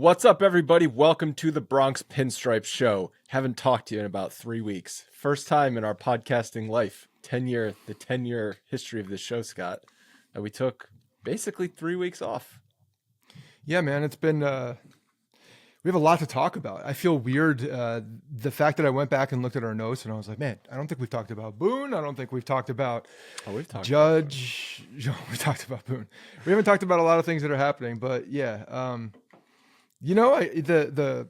What's up, everybody? Welcome to the Bronx Pinstripe Show. Haven't talked to you in about 3 weeks. First time in our podcasting life, the 10-year history of this show, Scott, that we took basically 3 weeks off. Yeah, man, it's been, we have a lot to talk about. I feel weird. The fact that I went back and looked at our notes and I was like, man, I don't think we've talked about Boone. I don't think we've talked about Judge. We talked about Boone. We haven't talked about a lot of things that are happening, but yeah. The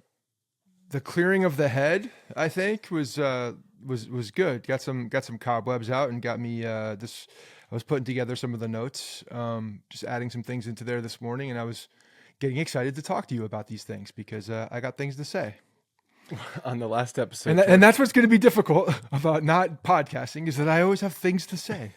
clearing of the head, I think, was good. Got some cobwebs out and got me I was putting together some of the notes, just adding some things into there this morning, and I was getting excited to talk to you about these things because I got things to say. On the last episode, and that's what's going to be difficult about not podcasting, is that I always have things to say.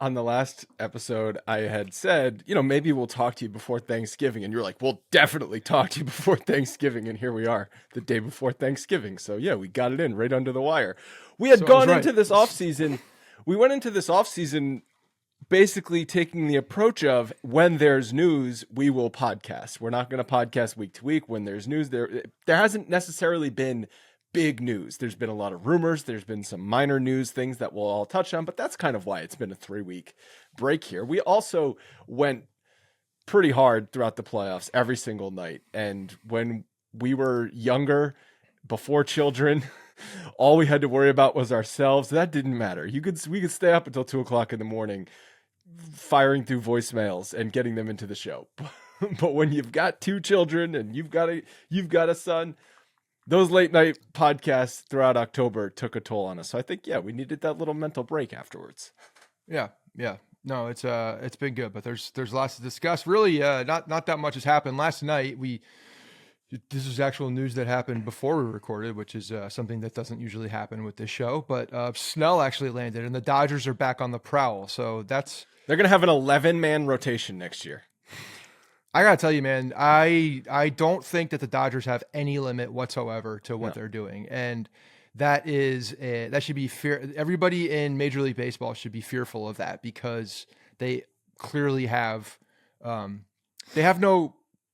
On the last episode, I had said, maybe we'll talk to you before Thanksgiving. And you're like, we'll definitely talk to you before Thanksgiving. And here we are, the day before Thanksgiving. So yeah, we got it in right under the wire. We had gone into this offseason. We went into this offseason basically taking the approach of, when there's news, we will podcast. We're not going to podcast week to week. When there's news, there hasn't necessarily been big news. There's been a lot of rumors. There's been some minor news things that we'll all touch on, but that's kind of why it's been a 3-week break here. We also went pretty hard throughout the playoffs every single night. And when we were younger, before children, all we had to worry about was ourselves. That didn't matter. We could stay up until 2:00 in the morning, firing through voicemails and getting them into the show. But when you've got 2 children and you've got a son, those late night podcasts throughout October took a toll on us. So I think, we needed that little mental break afterwards. Yeah. No, it's been good, but there's lots to discuss. Really, not that much has happened. Last night this is actual news that happened before we recorded, which is something that doesn't usually happen with this show. But Snell actually landed, and the Dodgers are back on the prowl. So they're gonna have an 11-man rotation next year. I gotta tell you, man, I don't think that the Dodgers have any limit whatsoever to what they're doing, and that should be fear. Everybody in Major League Baseball should be fearful of that, because they clearly have they have no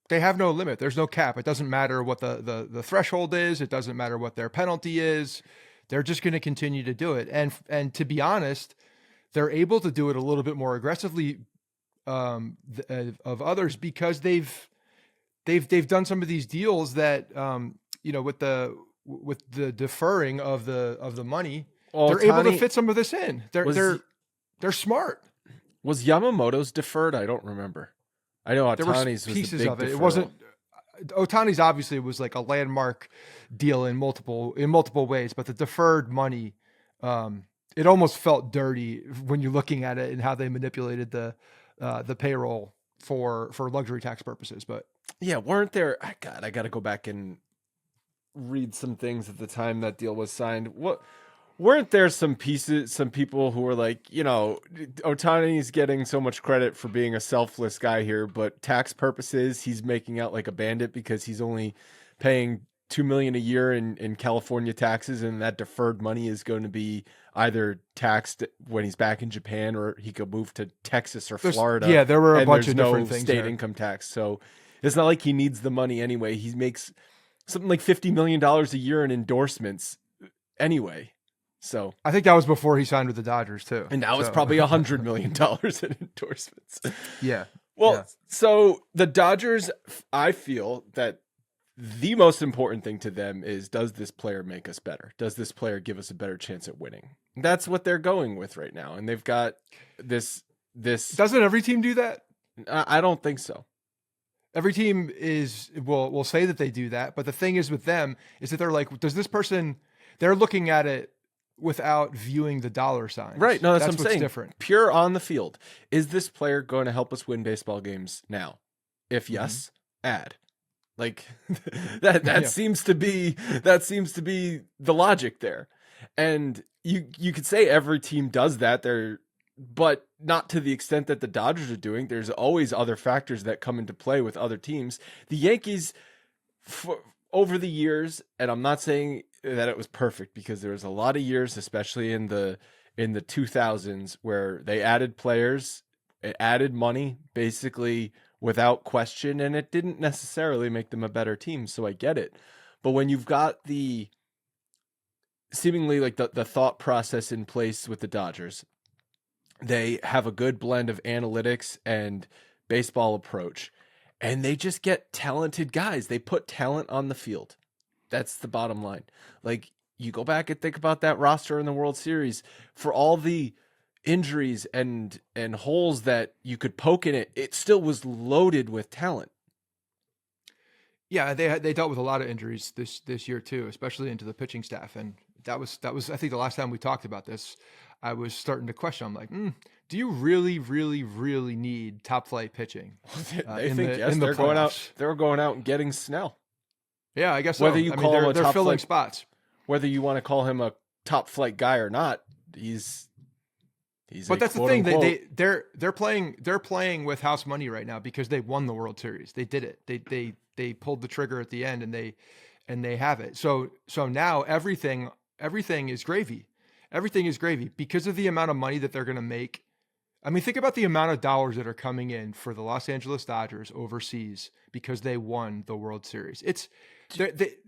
limit. There's no cap. It doesn't matter what the threshold is. It doesn't matter what their penalty is. They're just going to continue to do it, and to be honest, they're able to do it a little bit more aggressively of others, because they've done some of these deals that with the deferring of the money, they're able to fit some of this in. They're smart. Was Yamamoto's deferred? I don't remember. I know Ohtani's was pieces the big of it. Deferral. It wasn't. Ohtani's obviously was like a landmark deal in multiple ways, but the deferred money, it almost felt dirty when you're looking at it and how they manipulated the payroll for luxury tax purposes. But yeah, weren't there? God, I got to go back and read some things at the time that deal was signed. Weren't there some people who were like, Ohtani's getting so much credit for being a selfless guy here, but tax purposes, he's making out like a bandit because he's only paying $2 million a year in California taxes, and that deferred money is going to be either taxed when he's back in Japan, or he could move to Texas or Florida. Yeah, there were a bunch of different things. State income tax, so it's not like he needs the money anyway. He makes something like $50 million a year in endorsements anyway. So I think that was before he signed with the Dodgers too. And now it's probably $100 million in endorsements. Yeah. Well, So the Dodgers, I feel that the most important thing to them is, does this player make us better? Does this player give us a better chance at winning? That's what they're going with right now. And they've got this. Doesn't every team do that? I don't think so. Every team will say that they do that. But the thing is with them is that they're like, does this person, they're looking at it without viewing the dollar signs. Right. No, that's what I'm saying. Different. Pure on the field. Is this player going to help us win baseball games now? If yes, add. Like that seems to be the logic there. And you could say every team does that there, but not to the extent that the Dodgers are doing. There's always other factors that come into play with other teams. The Yankees, over the years, and I'm not saying that it was perfect, because there was a lot of years, especially in the 2000s, where they added players, it added money, basically without question, and it didn't necessarily make them a better team, so I get it. But when you've got the seemingly like the thought process in place with the Dodgers, they have a good blend of analytics and baseball approach, and they just get talented guys. They put talent on the field. That's the bottom line. Like, you go back and think about that roster in the World Series, for all the injuries and holes that you could poke in it, it still was loaded with talent. Yeah, they dealt with a lot of injuries this year too, especially into the pitching staff, and that was I think the last time we talked about this, I was starting to question. I'm like, do you really, really, really need top flight pitching? They think yes, they're going out. They're going out and getting Snell. Yeah, I guess so. Whether you call him they're filling spots. Whether you want to call him a top flight guy or not, he's. But that's the thing. They're playing with house money right now because they won the World Series. They did it. They pulled the trigger at the end and they have it. So now everything is gravy. Everything is gravy because of the amount of money that they're going to make. I mean, think about the amount of dollars that are coming in for the Los Angeles Dodgers overseas because they won the World Series.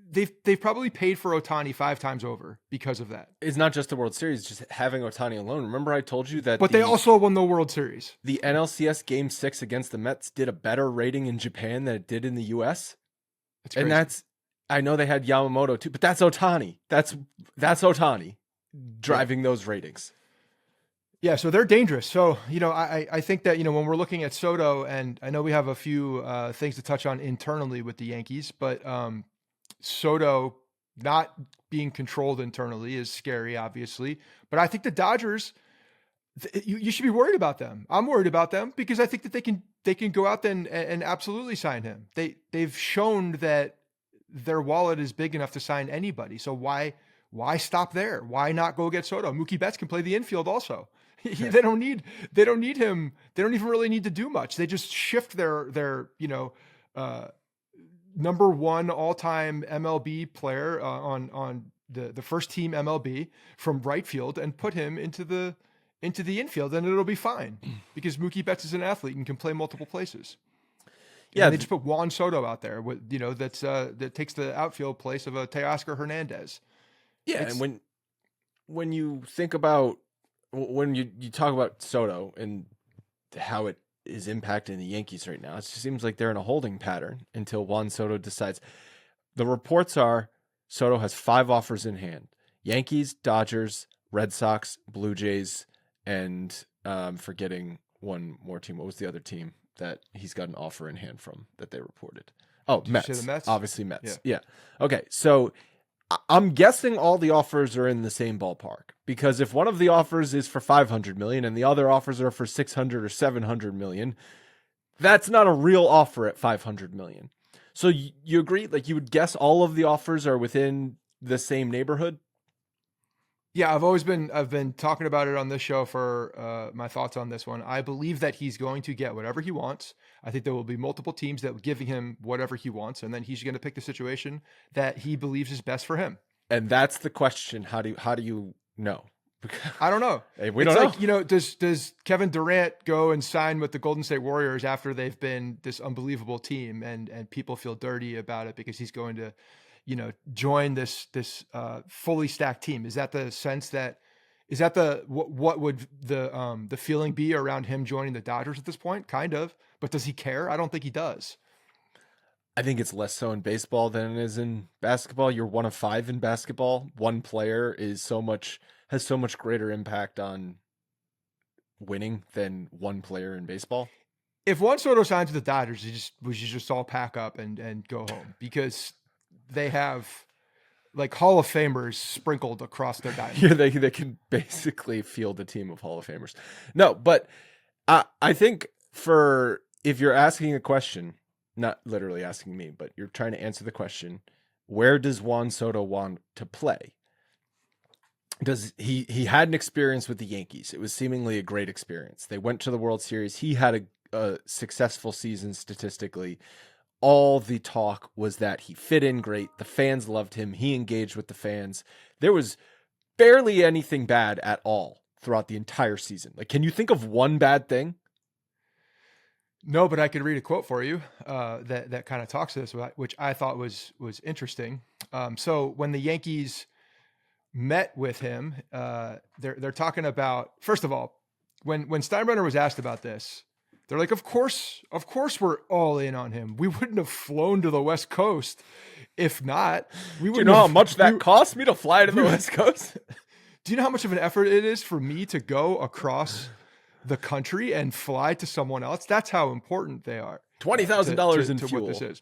They've probably paid for Ohtani 5 times over because of that. It's not just the World Series, just having Ohtani alone. Remember I told you that. But they also won the World Series. The NLCS Game 6 against the Mets did a better rating in Japan than it did in the U.S. That's crazy. And I know they had Yamamoto too, but that's Ohtani. That's Ohtani driving those ratings. Yeah, so they're dangerous. So, I think that, when we're looking at Soto, and I know we have a few things to touch on internally with the Yankees, but Soto not being controlled internally is scary, obviously. But I think the Dodgers, you should be worried about them. I'm worried about them because I think that they can go out there and absolutely sign him. They've shown that their wallet is big enough to sign anybody. So why stop there? Why not go get Soto? Mookie Betts can play the infield also. They don't need him. They don't even really need to do much. They just shift their number one all-time MLB player on the first team MLB from right field and put him into the infield, and it'll be fine because Mookie Betts is an athlete and can play multiple places. Yeah, they just put Juan Soto out there with that takes the outfield place of a Teoscar Hernandez. Yeah, and when you think about when you talk about Soto and how it is impacting the Yankees right now, it just seems like they're in a holding pattern until Juan Soto decides. The reports are Soto has 5 offers in hand: Yankees, Dodgers, Red Sox, Blue Jays, and forgetting one more team. What was the other team that he's got an offer in hand from that they reported? Oh, Mets. You say the Mets? Obviously Mets. Yeah. Okay, so I'm guessing all the offers are in the same ballpark, because if one of the offers is for 500 million and the other offers are for 600 or 700 million, that's not a real offer at 500 million. So you agree? Like, you would guess all of the offers are within the same neighborhood? Yeah, I've been talking about it on this show for my thoughts on this one. I believe that he's going to get whatever he wants. I think there will be multiple teams that will give him whatever he wants, and then he's going to pick the situation that he believes is best for him. And that's the question. How do you know? I don't know. Hey, we don't know. Does Kevin Durant go and sign with the Golden State Warriors after they've been this unbelievable team, and people feel dirty about it because he's going to join this fully stacked team? Is that the sense that, what would the feeling be around him joining the Dodgers at this point? Kind of, but does he care? I don't think he does. I think it's less so in baseball than it is in basketball. You're one of 5 in basketball. One player has so much greater impact on winning than one player in baseball. If Juan Soto signs with the Dodgers, we should just all pack up and go home, because they have like Hall of Famers sprinkled across their diamond. Yeah, they can basically field a team of Hall of Famers. No, but I think if you're asking a question, not literally asking me, but you're trying to answer the question, where does Juan Soto want to play? Does he had an experience with the Yankees? It was seemingly a great experience. They went to the World Series. He had a successful season statistically. All the talk was that he fit in great. The fans loved him. He engaged with the fans. There was barely anything bad at all throughout the entire season. Like, can you think of one bad thing? No, but I could read a quote for you that kind of talks to this, which I thought was interesting. So when the Yankees met with him, they're talking about, first of all, when Steinbrenner was asked about this, they're like, of course we're all in on him. We wouldn't have flown to the West Coast if not. Do you know how much that cost me to fly to the West Coast? Do you know how much of an effort it is for me to go across the country and fly to someone else? That's how important they are. $20,000 in fuel. What this is.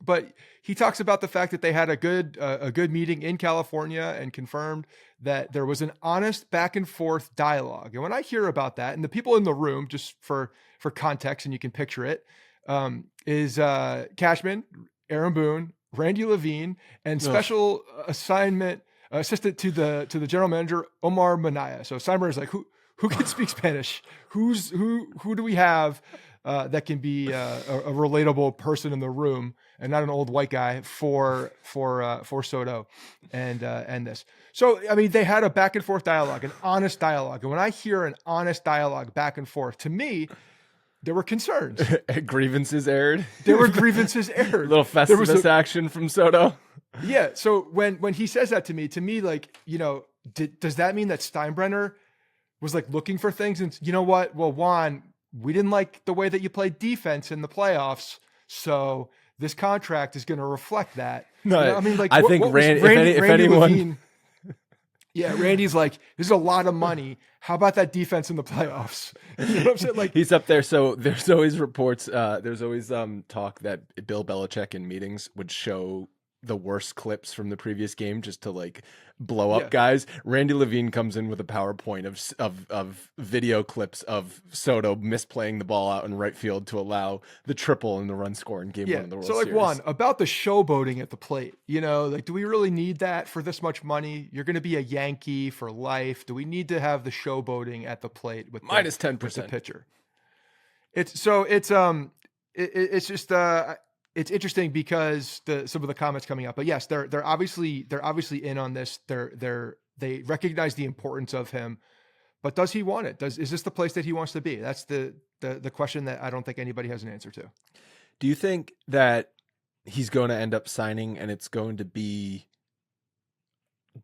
But he talks about the fact that they had a good meeting in California and confirmed that there was an honest back and forth dialogue. And when I hear about that, and the people in the room, just for context, and you can picture it, is Cashman, Aaron Boone, Randy Levine, and special assistant to the general manager, Omar Minaya. So Steinbrenner is like, who can speak Spanish? Who do we have that can be a relatable person in the room and not an old white guy for Soto and this. So I mean, they had a back and forth dialogue, an honest dialogue. And when I hear an honest dialogue back and forth, to me, there were concerns. Grievances aired. There were grievances aired. Little Festivus action from Soto. Yeah. So when he says that to me, like, you know, does that mean that Steinbrenner was like looking for things? And you know what? Well, Juan, we didn't like the way that you played defense in the playoffs. So this contract is going to reflect that. No, you know, I mean, like, I think Randy, if anyone, Levine, yeah, Randy's like, this is a lot of money. How about that defense in the playoffs? You know what I'm saying? Like, he's up there. So there's always reports. There's always talk that Bill Belichick in meetings would show the worst clips from the previous game just to like blow up guys. Randy Levine comes in with a PowerPoint of video clips of Soto misplaying the ball out in right field to allow the triple in the run score in game 1 of the World Series. So like, Juan, about the showboating at the plate, you know, like, do we really need that for this much money? You're going to be a Yankee for life. Do we need to have the showboating at the plate with minus 10% with the pitcher? It's just it's interesting because some of the comments coming up, but yes, they're obviously in on this. They recognize the importance of him, but does he want it? Is this the place that he wants to be? That's the question that I don't think anybody has an answer to. Do you think that he's going to end up signing and it's going to be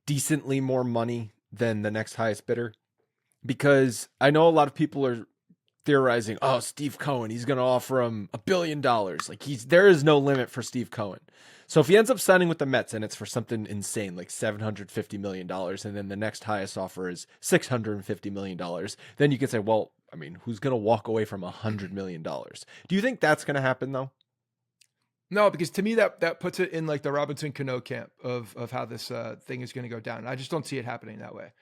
decently more money than the next highest bidder? Because I know a lot of people are theorizing, oh, Steve Cohen, he's going to offer him $1 billion. Like there is no limit for Steve Cohen. So if he ends up signing with the Mets and it's for something insane, like $750 million, and then the next highest offer is $650 million, then you can say, well, I mean, who's going to walk away from $100 million? Do you think that's going to happen though? No, because to me that puts it in like the Robinson Cano camp of how this thing is going to go down. I just don't see it happening that way.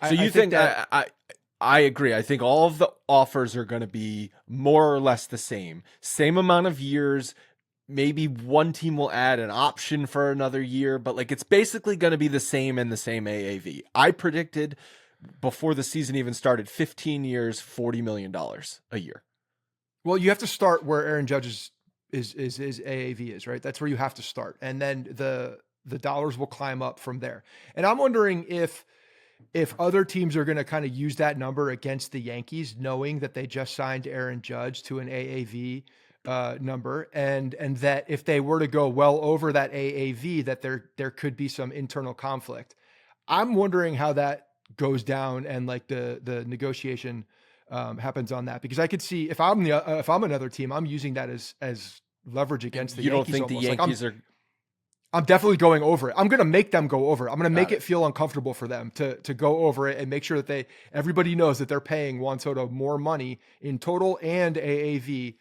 So you think that I agree. I think all of the offers are going to be more or less the same amount of years. Maybe one team will add an option for another year, but like it's basically going to be the same and the same AAV. I predicted before the season even started 15 years, $40 million a year. Well, you have to start where Aaron Judge's is AAV is, right? That's where you have to start. And then the dollars will climb up from there. And I'm wondering if other teams are going to kind of use that number against the Yankees, knowing that they just signed Aaron Judge to an AAV number, and that if they were to go well over that AAV, that there could be some internal conflict. I'm wondering how that goes down and like the negotiation happens on that, because I could see if I'm another team, I'm using that as leverage against the Yankees. You don't think the Yankees are? I'm definitely going over it. I'm going to make them go over it. I'm going to make it feel uncomfortable for them to go over it and make sure that everybody knows that they're paying Juan Soto more money in total and AAV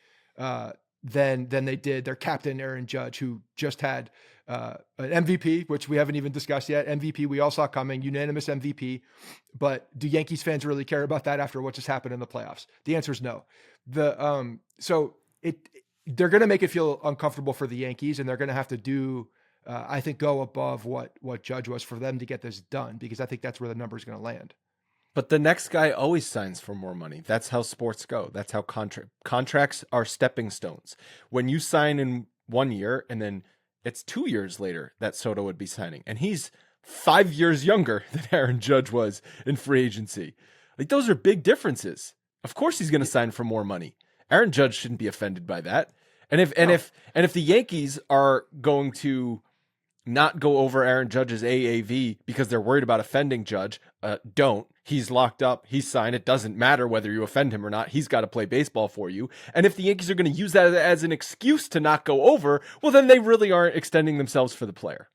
than they did their captain, Aaron Judge, who just had an MVP, which we haven't even discussed yet. MVP we all saw coming, unanimous MVP. But do Yankees fans really care about that after what just happened in the playoffs? The answer is no. They're going to make it feel uncomfortable for the Yankees, and they're going to have to do, I think, go above what Judge was for them to get this done, because I think that's where the number is going to land. But the next guy always signs for more money. That's how sports go. That's how contracts are stepping stones. When you sign in 1 year and then it's 2 years later that Soto would be signing, and he's 5 years younger than Aaron Judge was in free agency. Like, those are big differences. Of course he's going to sign for more money. Aaron Judge shouldn't be offended by that. And if the Yankees are going to not go over Aaron Judge's AAV because they're worried about offending Judge, don't. He's locked up. He's signed. It doesn't matter whether you offend him or not. He's got to play baseball for you. And if the Yankees are going to use that as an excuse to not go over, well, then they really aren't extending themselves for the player.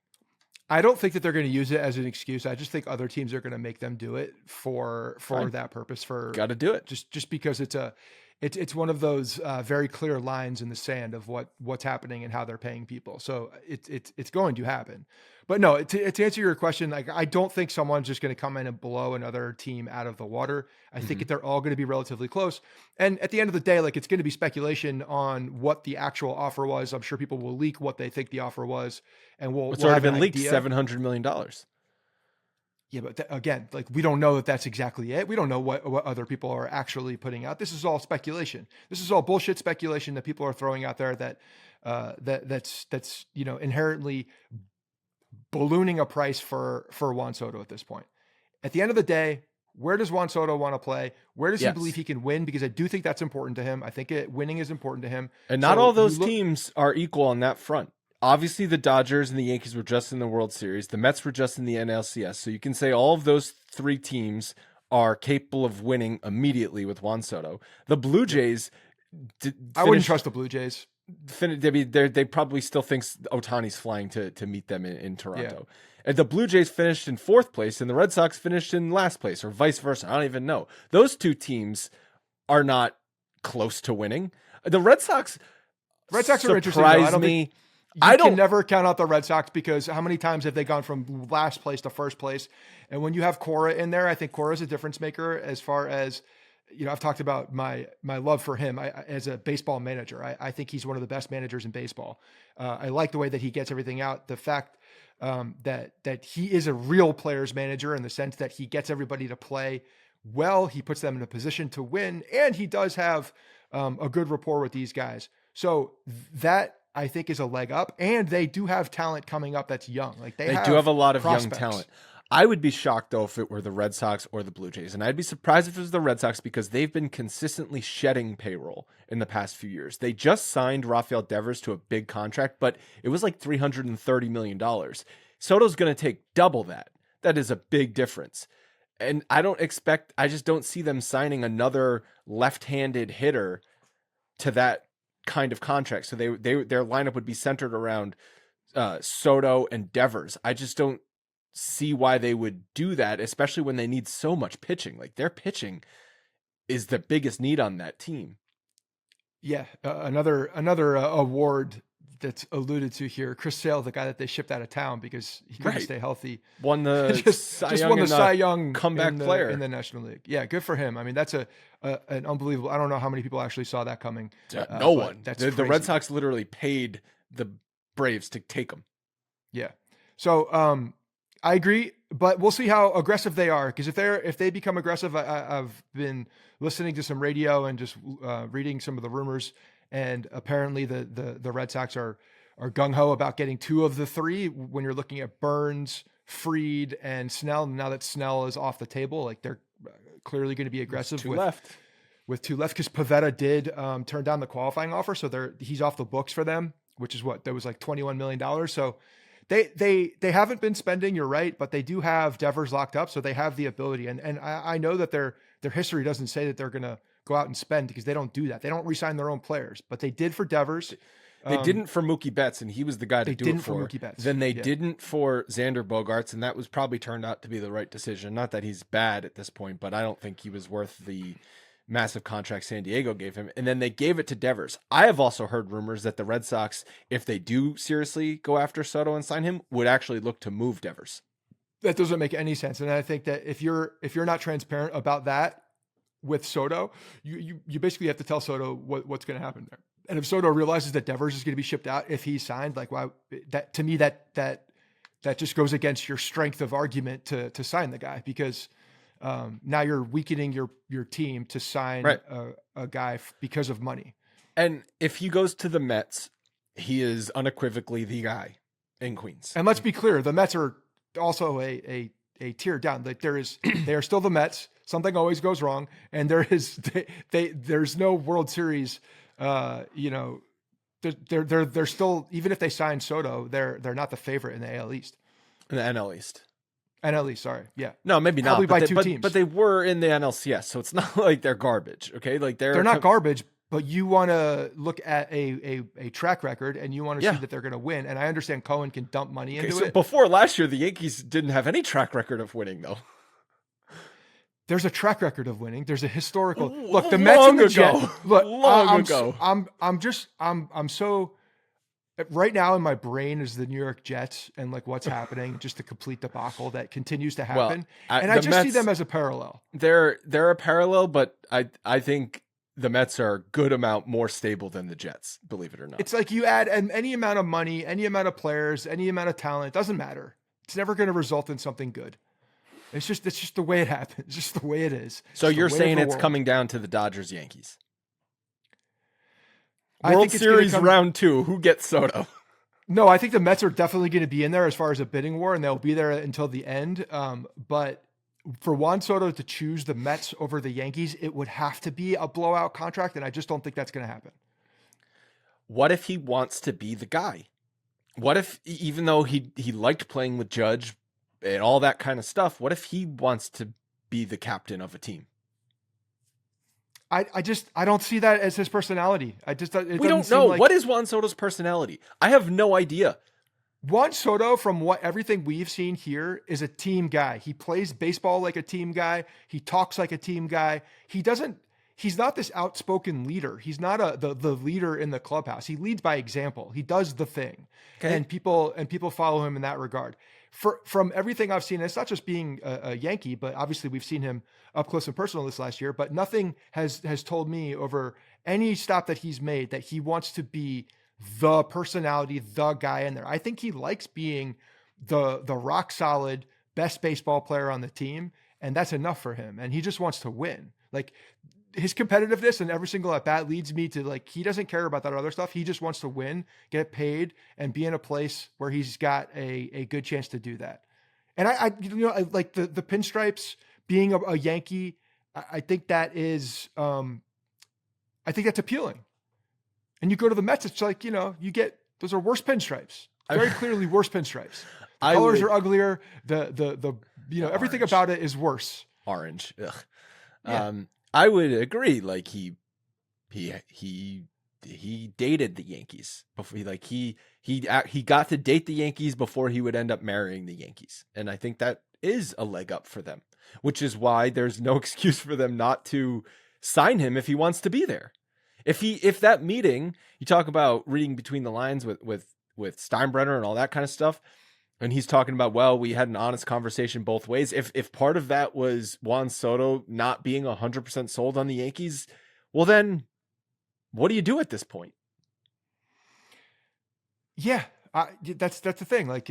I don't think that they're going to use it as an excuse. I just think other teams are going to make them do it for that purpose. Got to do it. Just because it's one of those very clear lines in the sand of what's happening and how they're paying people. So it's going to happen. But no, to answer your question, like, I don't think someone's just going to come in and blow another team out of the water. I think they're all going to be relatively close. And at the end of the day, like, it's going to be speculation on what the actual offer was. I'm sure people will leak what they think the offer was, and it's already been leaked, $700 million. Yeah, but again, like, we don't know that that's exactly it. We don't know what other people are actually putting out. This is all speculation. This is all bullshit speculation that people are throwing out there that's inherently ballooning a price for Juan Soto at this point. At the end of the day, where does Juan Soto want to play? Where does he believe he can win? Because I do think that's important to him. I think winning is important to him. And not all those teams are equal on that front. Obviously, the Dodgers and the Yankees were just in the World Series. The Mets were just in the NLCS. So you can say all of those three teams are capable of winning immediately with Juan Soto. The Blue Jays... I wouldn't trust the Blue Jays. They probably still think Ohtani's flying to meet them in Toronto. Yeah. And the Blue Jays finished in 4th place and the Red Sox finished in last place, or vice versa. I don't even know. Those two teams are not close to winning. The Red Sox are interesting. I can never count out the Red Sox, because how many times have they gone from last place to first place? And when you have Cora in there, I think Cora is a difference maker as far as, I've talked about my love for him as a baseball manager. I think he's one of the best managers in baseball. I like the way that he gets everything out. The fact that he is a real player's manager, in the sense that he gets everybody to play well. He puts them in a position to win, and he does have a good rapport with these guys. So that, I think, is a leg up, and they do have talent coming up that's young. Like they do have a lot of young talent. I would be shocked, though, if it were the Red Sox or the Blue Jays. And I'd be surprised if it was the Red Sox, because they've been consistently shedding payroll in the past few years. They just signed Rafael Devers to a big contract, but it was like $330 million. Soto's going to take double that. That is a big difference. And I just don't see them signing another left-handed hitter to that kind of contract. So their lineup would be centered around Soto and Devers. I just don't see why they would do that, especially when they need so much pitching. Like, their pitching is the biggest need on that team. Yeah, another award that's alluded to here. Chris Sale, the guy that they shipped out of town because he couldn't stay healthy, won the just won the Cy Young comeback player in the National League. Yeah, good for him. I mean, that's an unbelievable. I don't know how many people actually saw that coming. No one. The Red Sox literally paid the Braves to take him. Yeah. So I agree, but we'll see how aggressive they are. Because if they become aggressive, I've been listening to some radio and just reading some of the rumors, and apparently the Red Sox are gung ho about getting 2 of the 3. When you're looking at Burns, Fried, and Snell, now that Snell is off the table, like, they're clearly going to be aggressive with 2 left. Because Pivetta did turn down the qualifying offer, so he's off the books for them, which is that was like $21 million. So They haven't been spending, you're right, but they do have Devers locked up, so they have the ability. And I know that their history doesn't say that they're going to go out and spend, because they don't do that. They don't re-sign their own players, but they did for Devers. They didn't for Mookie Betts, and he was the guy to do it for. Mookie Betts. Then they didn't for Xander Bogaerts, and that was probably turned out to be the right decision. Not that he's bad at this point, but I don't think he was worth the massive contract San Diego gave him. And then they gave it to Devers. I have also heard rumors that the Red Sox, if they do seriously go after Soto and sign him, would actually look to move Devers. That doesn't make any sense. And I think that if you're not transparent about that with Soto, you basically have to tell Soto what's going to happen there. And if Soto realizes that Devers is going to be shipped out if he's signed, like, why, that to me, that just goes against your strength of argument to sign the guy, because now you're weakening your team to sign a guy because of money. And if he goes to the Mets, he is unequivocally the guy in Queens. And let's be clear, the Mets are also a a tier down. Like they are still the Mets. Something always goes wrong, and there's no World Series. They're still, even if they sign Soto, they're not the favorite in the AL East. In the NL East. NL East, sorry. Yeah. No, maybe Probably not. by two teams. But they were in the NLCS, so it's not like they're garbage. Okay. Like they're not garbage, but you want to look at a track record and you want to see that they're going to win. And I understand Cohen can dump money into it. Before last year, the Yankees didn't have any track record of winning, though. There's a track record of winning. There's a historical look. The Mets and the Jets. Look, I'm so right now in my brain is the New York Jets and like what's happening, just a complete debacle that continues to happen. And I just see them as a parallel. They're a parallel, but I think the Mets are a good amount more stable than the Jets, believe it or not. It's like you add any amount of money, any amount of players, any amount of talent, it doesn't matter. It's never going to result in something good. It's just the way it happens. It's just the way it is. So you're saying it's coming down to the Dodgers Yankees. World Series round 2. Who gets Soto? No, I think the Mets are definitely going to be in there as far as a bidding war, and they'll be there until the end. But for Juan Soto to choose the Mets over the Yankees, it would have to be a blowout contract, and I just don't think that's going to happen. What if he wants to be the guy? What if, even though he liked playing with Judge and all that kind of stuff, what if he wants to be the captain of a team? I don't see that as his personality. We don't know. What is Juan Soto's personality? I have no idea. Juan Soto, from everything we've seen here, is a team guy. He plays baseball like a team guy. He talks like a team guy. He's not this outspoken leader. He's not the leader in the clubhouse. He leads by example. He does the thing. Okay. And people follow him in that regard. From everything I've seen, it's not just being a Yankee, but obviously we've seen him up close and personal this last year, but nothing has told me over any stop that he's made that he wants to be the personality, the guy in there. I think he likes being the rock solid best baseball player on the team, and that's enough for him. And he just wants to win. Like, his competitiveness and every single at bat leads me to, like, he doesn't care about that other stuff. He just wants to win, get paid, and be in a place where he's got a good chance to do that. And I like the pinstripes, being a Yankee. I think that is, I think that's appealing. And you go to the Mets, it's like, you get, those are worse pinstripes, very clearly worse pinstripes. The colors are uglier. The everything about it is worse. Orange. Ugh. Yeah. I would agree. Like he dated the Yankees before he got to date the Yankees before he would end up marrying the Yankees. And I think that is a leg up for them, which is why there's no excuse for them not to sign him if he wants to be there. If that meeting, you talk about reading between the lines with Steinbrenner and all that kind of stuff, and he's talking about, well, we had an honest conversation both ways. If part of that was Juan Soto not being 100% sold on the Yankees, well, then what do you do at this point? Yeah, that's the thing. Like,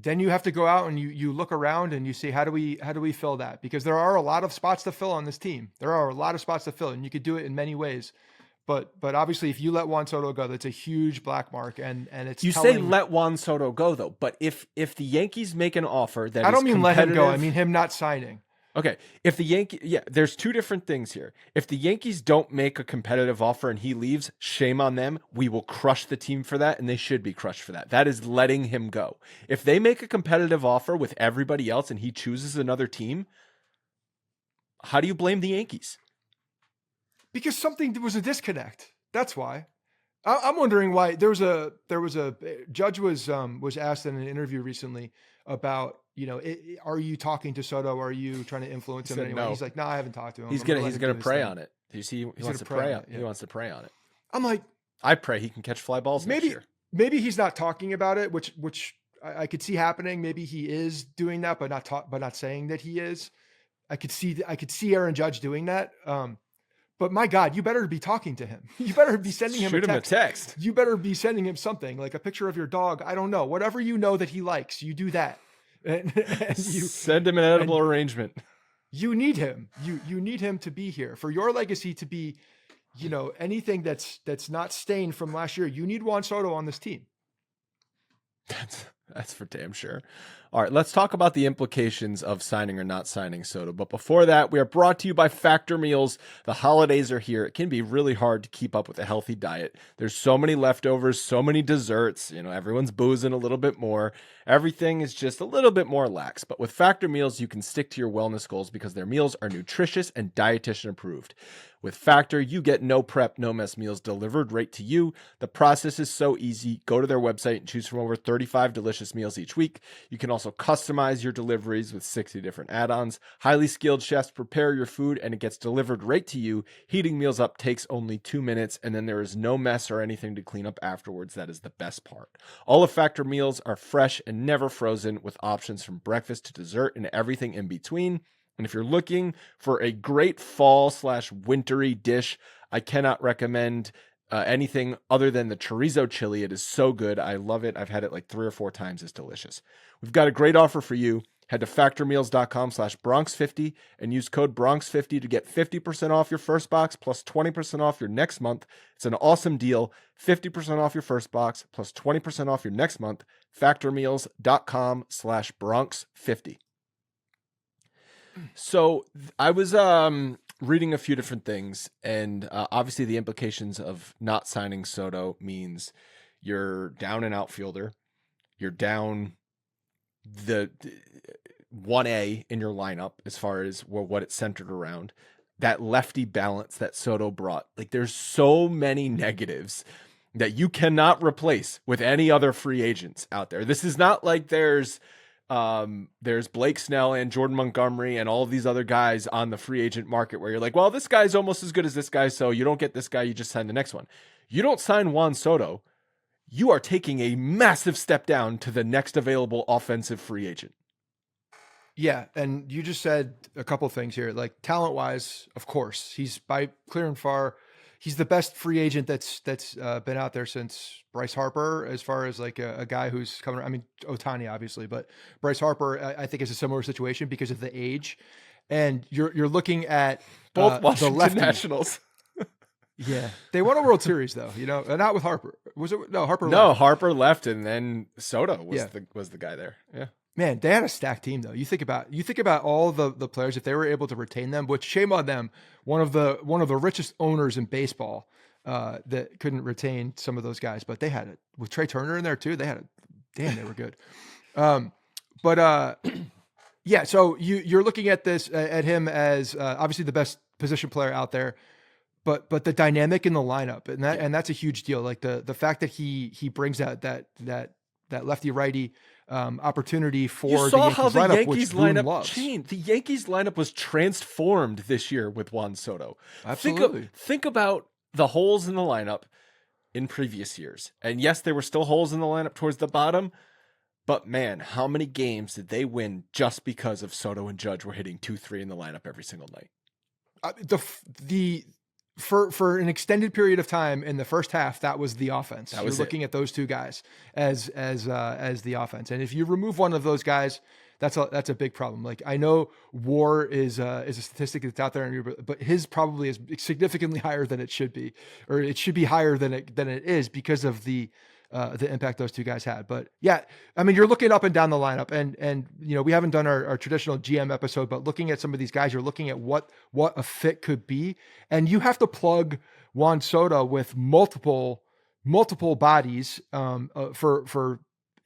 then you have to go out and you look around and you see, how do we fill that? Because there are a lot of spots to fill on this team. There are a lot of spots to fill, and you could do it in many ways. But obviously, if you let Juan Soto go, that's a huge black mark, and it's say let Juan Soto go though. But if the Yankees make an offer that I don't mean let him go, I mean him not signing. Okay, if the there's two different things here. If the Yankees don't make a competitive offer and he leaves, shame on them. We will crush the team for that, and they should be crushed for that. That is letting him go. If they make a competitive offer with everybody else and he chooses another team, how do you blame the Yankees? Because there was a disconnect. That's why. I'm wondering why there was a Judge was asked in an interview recently about, are you talking to Soto? Are you trying to influence him in any way? He's like, no, I haven't talked to him. He's gonna prey on it. Do you see? He wants to prey on it. He wants to prey on it. I'm like, I pray he can catch fly balls next year. Maybe he's not talking about it, which I could see happening. Maybe he is doing that, but not saying that he is. I could see Aaron Judge doing that. But my God, you better be talking to him. You better be sending him a text. You better be sending him something, like a picture of your dog. I don't know. Whatever you know that he likes, you do that. And you send him an edible arrangement. You need him. You need him to be here for your legacy to be, anything that's not stained from last year. You need Juan Soto on this team. That's for damn sure. All right, let's talk about the implications of signing or not signing Soto. But before that, we are brought to you by Factor Meals. The holidays are here. It can be really hard to keep up with a healthy diet. There's so many leftovers, so many desserts. Everyone's boozing a little bit more. Everything is just a little bit more lax. But with Factor Meals, you can stick to your wellness goals because their meals are nutritious and dietitian approved. With Factor, you get no prep, no mess meals delivered right to you. The process is so easy. Go to their website and choose from over 35 delicious meals each week. You can also customize your deliveries with 60 different add-ons. Highly skilled chefs prepare your food and it gets delivered right to you. Heating meals up takes only 2 minutes, and then there is no mess or anything to clean up afterwards. That is the best part. All of Factor meals are fresh and never frozen, with options from breakfast to dessert and everything in between. And if you're looking for a great fall/wintry dish, I cannot recommend anything other than the chorizo chili. It is so good. I love it. I've had it like 3 or 4 times. It's delicious. We've got a great offer for you. Head to factormeals.com/Bronx50 and use code Bronx50 to get 50% off your first box plus 20% off your next month. It's an awesome deal. 50% off your first box plus 20% off your next month. Factormeals.com/Bronx50. So I was reading a few different things, and obviously the implications of not signing Soto means you're down an outfielder, you're down the 1A in your lineup as far as what it's centered around. That lefty balance that Soto brought, like there's so many negatives that you cannot replace with any other free agents out there. This is not like there's Blake Snell and Jordan Montgomery and all of these other guys on the free agent market where you're like, well, this guy's almost as good as this guy, so you don't get this guy, you just sign the next one. You don't sign Juan Soto, you are taking a massive step down to the next available offensive free agent. Yeah, and you just said a couple of things here. Like talent-wise, of course, he's by clear and far, he's the best free agent that's been out there since Bryce Harper, as far as like a guy who's coming. I mean, Ohtani obviously, but Bryce Harper, I think, is a similar situation because of the age. And you're looking at both the Washington lefty. Nationals. Yeah, they won a World Series though. Not with Harper. Was it? No, Harper. No, left. Harper left, and then Soto was the guy there. Yeah. Man, they had a stacked team though. You think about all the players, if they were able to retain them, which shame on them. One of the richest owners in baseball that couldn't retain some of those guys, but they had it with Trey Turner in there too. They had it. Damn, they were good. Yeah. So you're looking at this at him as obviously the best position player out there, but the dynamic in the lineup, and that's a huge deal. Like the fact that he brings that lefty righty opportunity for you saw the how the lineup, Yankees lineup changed. The Yankees lineup was transformed this year with Juan Soto. Absolutely. Think about the holes in the lineup in previous years. And yes, there were still holes in the lineup towards the bottom, but man, how many games did they win just because of Soto and Judge were hitting 2-3 in the lineup every single night? For an extended period of time in the first half, that was the offense. You're looking at those two guys as the offense. And if you remove one of those guys, that's a big problem. Like I know WAR is a statistic that's out there, but his probably is significantly higher than it should be, or it should be higher than it is because of the impact those two guys had. But yeah, I mean, you're looking up and down the lineup, and we haven't done our traditional GM episode, but looking at some of these guys, you're looking at what a fit could be, and you have to plug Juan Soto with multiple bodies for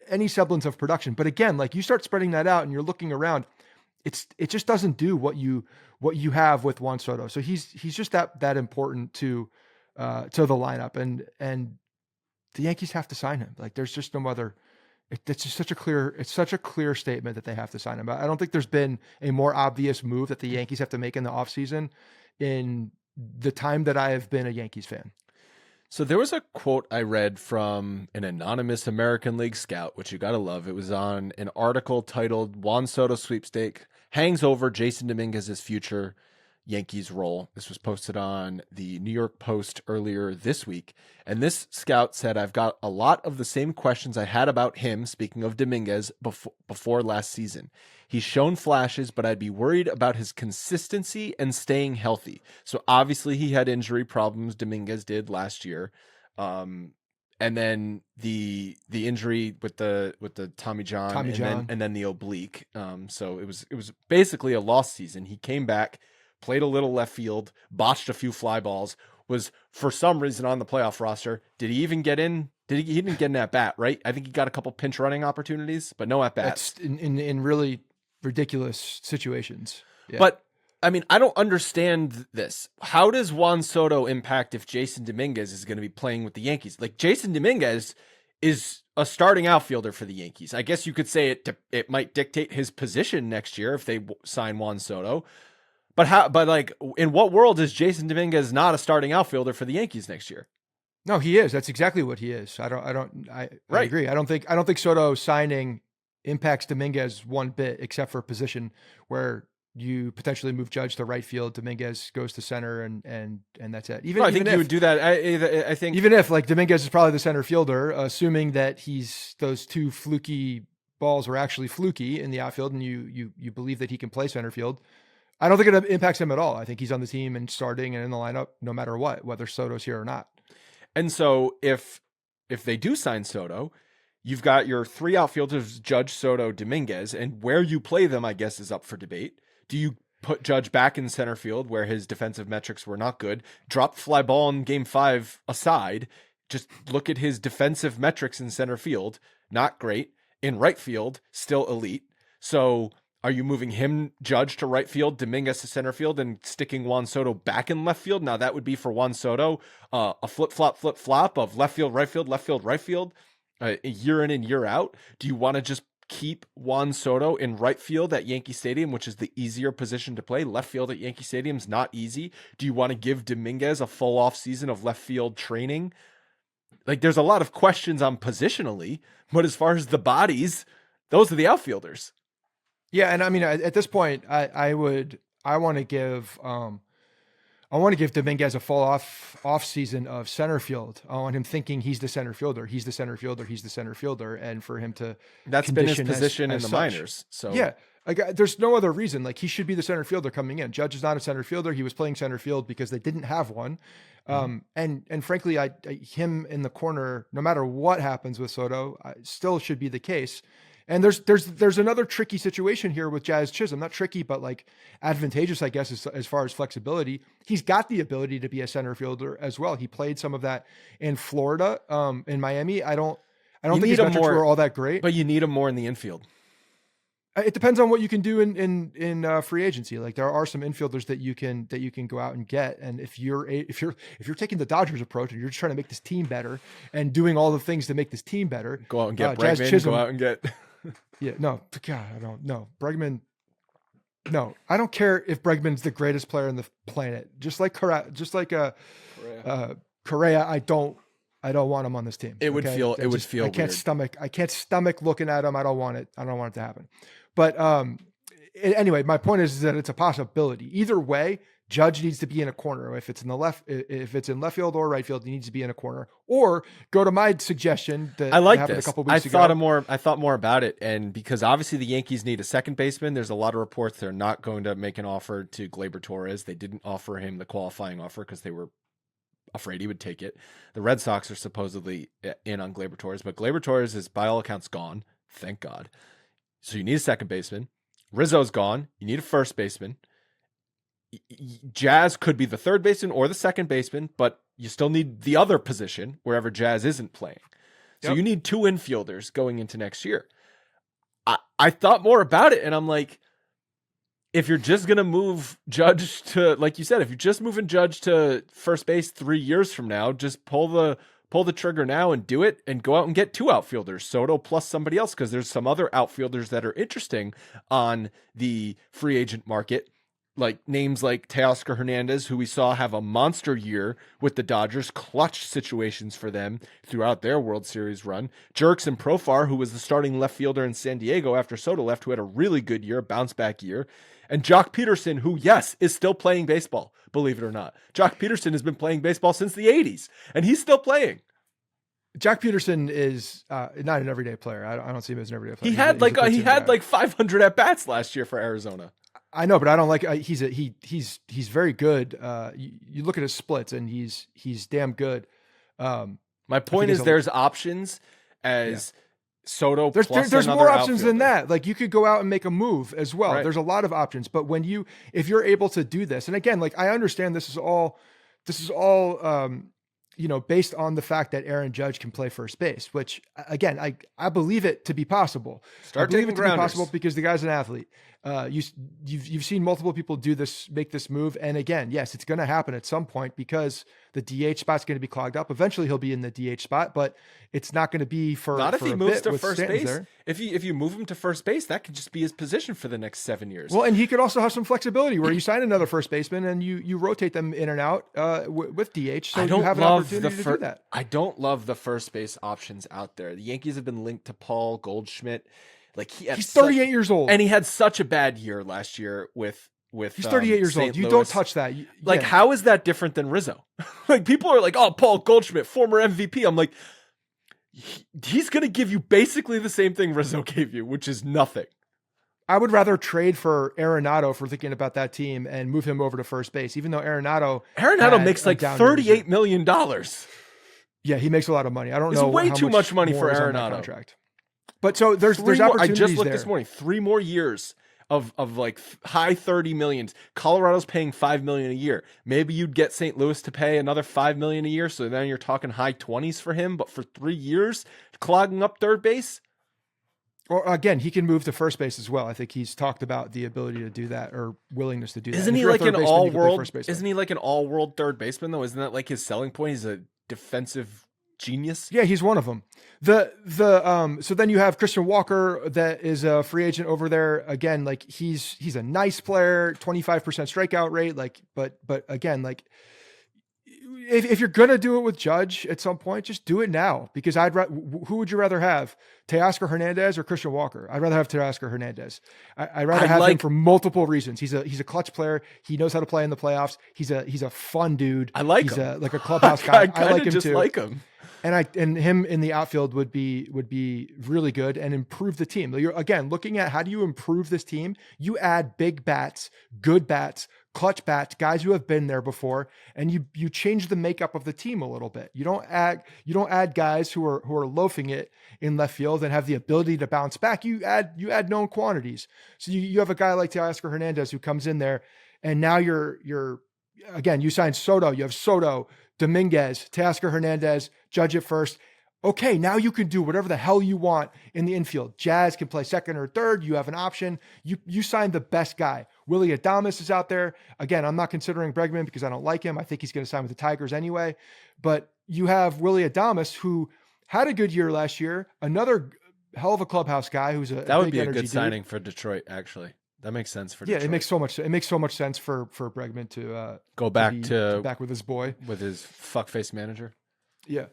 any semblance of production. But again, like you start spreading that out and you're looking around, it just doesn't do what you have with Juan Soto. So he's just that important to the lineup, and the Yankees have to sign him. Like there's just no other. It's just such a clear statement that they have to sign him. I don't think there's been a more obvious move that the Yankees have to make in the offseason in the time that I have been a Yankees fan. So there was a quote I read from an anonymous American League scout, which you got to love. It was on an article titled "Juan Soto Sweepstake Hangs Over Jason Dominguez's Future Yankees Role." This was posted on the New York Post earlier this week. And this scout said, "I've got a lot of the same questions I had about him," speaking of Dominguez, before last season. "He's shown flashes, but I'd be worried about his consistency and staying healthy." So obviously he had injury problems. Dominguez did last year. and then the injury with the Tommy John, Tommy John. and then the oblique. So it was basically a lost season. He came back, played a little left field, botched a few fly balls, was for some reason on the playoff roster. Did he even get in? He didn't get an at bat, right? I think he got a couple pinch running opportunities, but no at bats. That's in really ridiculous situations. Yeah. But I mean, I don't understand this. How does Juan Soto impact if Jason Dominguez is going to be playing with the Yankees? Like, Jason Dominguez is a starting outfielder for the Yankees. I guess you could say it might dictate his position next year if they sign Juan Soto. But like, in what world is Jason Dominguez not a starting outfielder for the Yankees next year? No, he is. That's exactly what he is. I agree. I don't think Soto signing impacts Dominguez one bit, except for a position where you potentially move Judge to right field, Dominguez goes to center, and that's it. I think you would do that. I think even if like Dominguez is probably the center fielder, assuming that those two fluky balls were actually fluky in the outfield, and you believe that he can play center field, I don't think it impacts him at all. I think he's on the team and starting and in the lineup no matter what, whether Soto's here or not. And so if they do sign Soto, you've got your three outfielders, Judge, Soto, Dominguez, and where you play them, I guess, is up for debate. Do you put Judge back in center field where his defensive metrics were not good, drop fly ball in game 5 aside, just look at his defensive metrics in center field, not great. In right field, still elite. So are you moving him, Judge, to right field, Dominguez to center field, and sticking Juan Soto back in left field? Now that would be for Juan Soto a flip-flop of left field, right field, year in and year out. Do you want to just keep Juan Soto in right field at Yankee Stadium, which is the easier position to play? Left field at Yankee Stadium is not easy. Do you want to give Dominguez a full off season of left field training? Like, there's a lot of questions on positionally, but as far as the bodies, those are the outfielders. Yeah, and I mean, at this point, I want to give Dominguez a full off season of center field. I want him thinking he's the center fielder, and for him to that's been his position as in the such. Minors. So yeah, like there's no other reason. Like, he should be the center fielder coming in. Judge is not a center fielder. He was playing center field because they didn't have one. And frankly, him in the corner, no matter what happens with Soto, still should be the case. And there's another tricky situation here with Jazz Chisholm. Not tricky, but like advantageous, I guess, as far as flexibility. He's got the ability to be a center fielder as well. He played some of that in Florida, in Miami. I don't think his metrics were all that great. But you need him more in the infield. It depends on what you can do in free agency. Like, there are some infielders that you can go out and get. And if you're taking the Dodgers approach and you're just trying to make this team better and doing all the things to make this team better, go out and get Bregman. Go out and get. Yeah, no, God, I don't know. Bregman, no, I don't care if Bregman's the greatest player on the planet. Just like Correa, I don't want him on this team. It would feel I can't stomach looking at him. I don't want it to happen. But anyway, my point is that it's a possibility. Either way, Judge needs to be in a corner. If it's in left field or right field, he needs to be in a corner. Or go to my suggestion that I like happened this. a couple weeks ago. I thought more about it, and because obviously the Yankees need a second baseman, there's a lot of reports they're not going to make an offer to Gleyber Torres. They didn't offer him the qualifying offer because they were afraid he would take it. The Red Sox are supposedly in on Gleyber Torres, but Gleyber Torres is by all accounts gone. Thank God. So you need a second baseman. Rizzo's gone. You need a first baseman. Jazz could be the third baseman or the second baseman, but you still need the other position wherever Jazz isn't playing. So you need two infielders going into next year. I thought more about it, and I'm like, if you're just going to move Judge to, like you said, if you're just moving Judge to first base 3 years from now, just pull the trigger now and do it, and go out and get two outfielders, Soto plus somebody else, because there's some other outfielders that are interesting on the free agent market, like names like Teoscar Hernandez, who we saw have a monster year with the Dodgers, clutch situations for them throughout their World Series run. Jurickson Profar, who was the starting left fielder in San Diego after Soto left, who had a really good year, bounce back year. And Jock Peterson, who, yes, is still playing baseball, believe it or not. Jock Peterson has been playing baseball since the 80s, and he's still playing. Jack Peterson is not an everyday player. I don't see him as an everyday player. He had like 500 at bats last year for Arizona. I know, but I don't like. He's very good. You look at his splits, and he's damn good. My point is there's options as Soto There's plus there's another more options than outfielder. that. Like you could go out and make a move as well. Right. There's a lot of options. But if you're able to do this, and again, like I understand this is all based on the fact that Aaron Judge can play first base, which again, I believe it to be possible. Start I believe taking it to be grounders. possible because the guy's an athlete. You've seen multiple people make this move. And again, yes, it's going to happen at some point because the DH spot's going to be clogged up. Eventually he'll be in the DH spot, but it's not going to be for Not if for he a moves bit to with first Stanton's base. there. If you move him to first base, that could just be his position for the next 7 years. Well, and he could also have some flexibility where you sign another first baseman and you rotate them in and out with DH. So you have an opportunity to do that. I don't love the first base options out there. The Yankees have been linked to Paul Goldschmidt. Like he's 38 years old, and he had such a bad year last year with. He's 38 years St. old. You Louis. don't touch that. How is that different than Rizzo? Like people are like, oh, Paul Goldschmidt, former MVP. I'm like, he's going to give you basically the same thing Rizzo gave you, which is nothing. I would rather trade for Arenado for thinking about that team and move him over to first base, even though Arenado makes like $38 million. Yeah, he makes a lot of money. I don't know. It's way too much money for is on that Arenado. Contract. But so there's opportunities I just looked there. this morning. 3 more years of like high 30 millions. Colorado's paying $5 million a year. Maybe you'd get St. Louis to pay another $5 million a year. So then you're talking high 20s for him. But for 3 years, clogging up third base. Or again, he can move to first base as well. I think he's talked about the ability to do that or willingness to do that. Isn't he like an all-world? Isn't he like an all-world third baseman though? Isn't that like his selling point? He's a defensive genius. Yeah, he's one of them. So then you have Christian Walker that is a free agent over there. Again, like he's a nice player, 25% strikeout rate. Like, but again, like if you're gonna do it with Judge at some point, just do it now. Because who would you rather have, Teoscar Hernandez or Christian Walker? I'd rather have Teoscar Hernandez. I'd rather have him for multiple reasons. He's a clutch player. He knows how to play in the playoffs. He's a fun dude. I like him. He's like a clubhouse guy. I like him just too. Like him. And him in the outfield would be really good and improve the team. You're again looking at how do you improve this team? You add big bats, good bats, clutch bats, guys who have been there before, and you change the makeup of the team a little bit. You don't add guys who are loafing it in left field and have the ability to bounce back. You add known quantities. So you have a guy like Teoscar Hernandez who comes in there, and now you're again, you sign Soto. You have Soto, Dominguez, Teoscar Hernandez, Judge at first. Okay, now you can do whatever the hell you want in the infield. Jazz can play second or third. You have an option. You signed the best guy. Willie Adames is out there. Again, I'm not considering Bregman because I don't like him. I think he's going to sign with the Tigers anyway. But you have Willie Adames, who had a good year last year. Another hell of a clubhouse guy who's that would be a good dude. signing for Detroit. Actually, that makes sense for Detroit. Yeah, it makes so much sense for Bregman to go back back with his boy, with his fuckface manager. Yeah.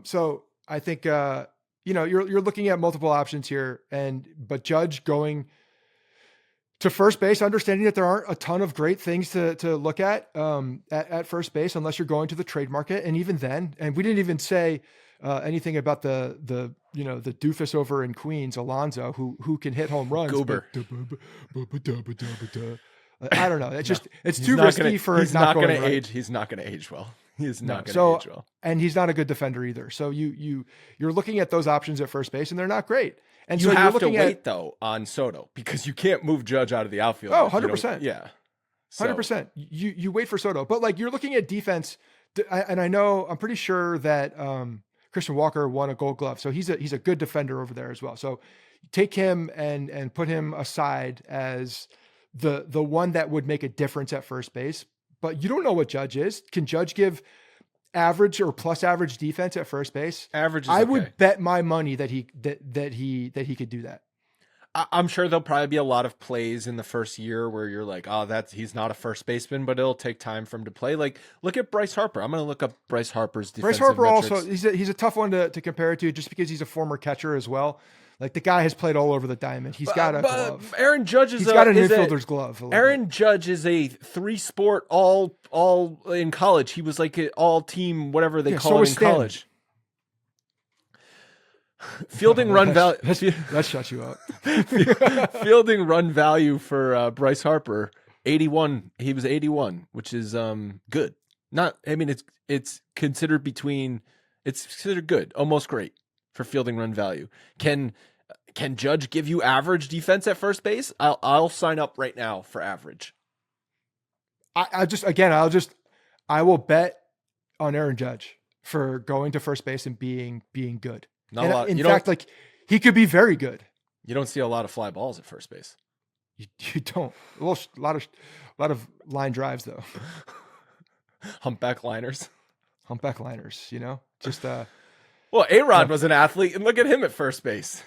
So I think you're looking at multiple options here, but Judge going to first base, understanding that there aren't a ton of great things to look at first base unless you're going to the trade market, and even then, and we didn't even say anything about the doofus over in Queens, Alonso, who can hit home runs. Goober. I don't know. It's too risky for he's not going to age. He's not going to age well. He's not going to age well. And he's not a good defender either. So you're looking at those options at first base, and they're not great. And you so have to wait though on Soto because you can't move Judge out of the outfield. Oh, 100%. Yeah. 100%. You wait for Soto, but like you're looking at defense, and I'm pretty sure that Christian Walker won a Gold Glove, so he's a good defender over there as well. So take him and put him aside as the one that would make a difference at first base. But you don't know what Judge is. Can Judge give average or plus average defense at first base? Average is I okay. would bet my money that he could do that. I'm sure there'll probably be a lot of plays in the first year where you're like, oh, he's not a first baseman, but it'll take time for him to play. Like, look at Bryce Harper. I'm going to look up Bryce Harper's defensive Bryce Harper metrics. also, he's a tough one to compare it to just because he's a former catcher as well. Like the guy has played all over the diamond. He's got a glove. Aaron Judge is he's got an infielder's glove. Aaron Judge is a 3-sport all in college. He was like an all team, whatever they call it in college. Fielding run value. That shut you up. Fielding run value for Bryce Harper, 81. He was 81, which is good. Not. I mean, it's considered It's considered good, almost great for fielding run value. Can Judge give you average defense at first base? I'll sign up right now for average. I will bet on Aaron Judge for going to first base and being good. Not a lot. In fact, like he could be very good. You don't see a lot of fly balls at first base. You don't. A lot of line drives though. Humpback liners. Just well, A-Rod was an athlete, and look at him at first base.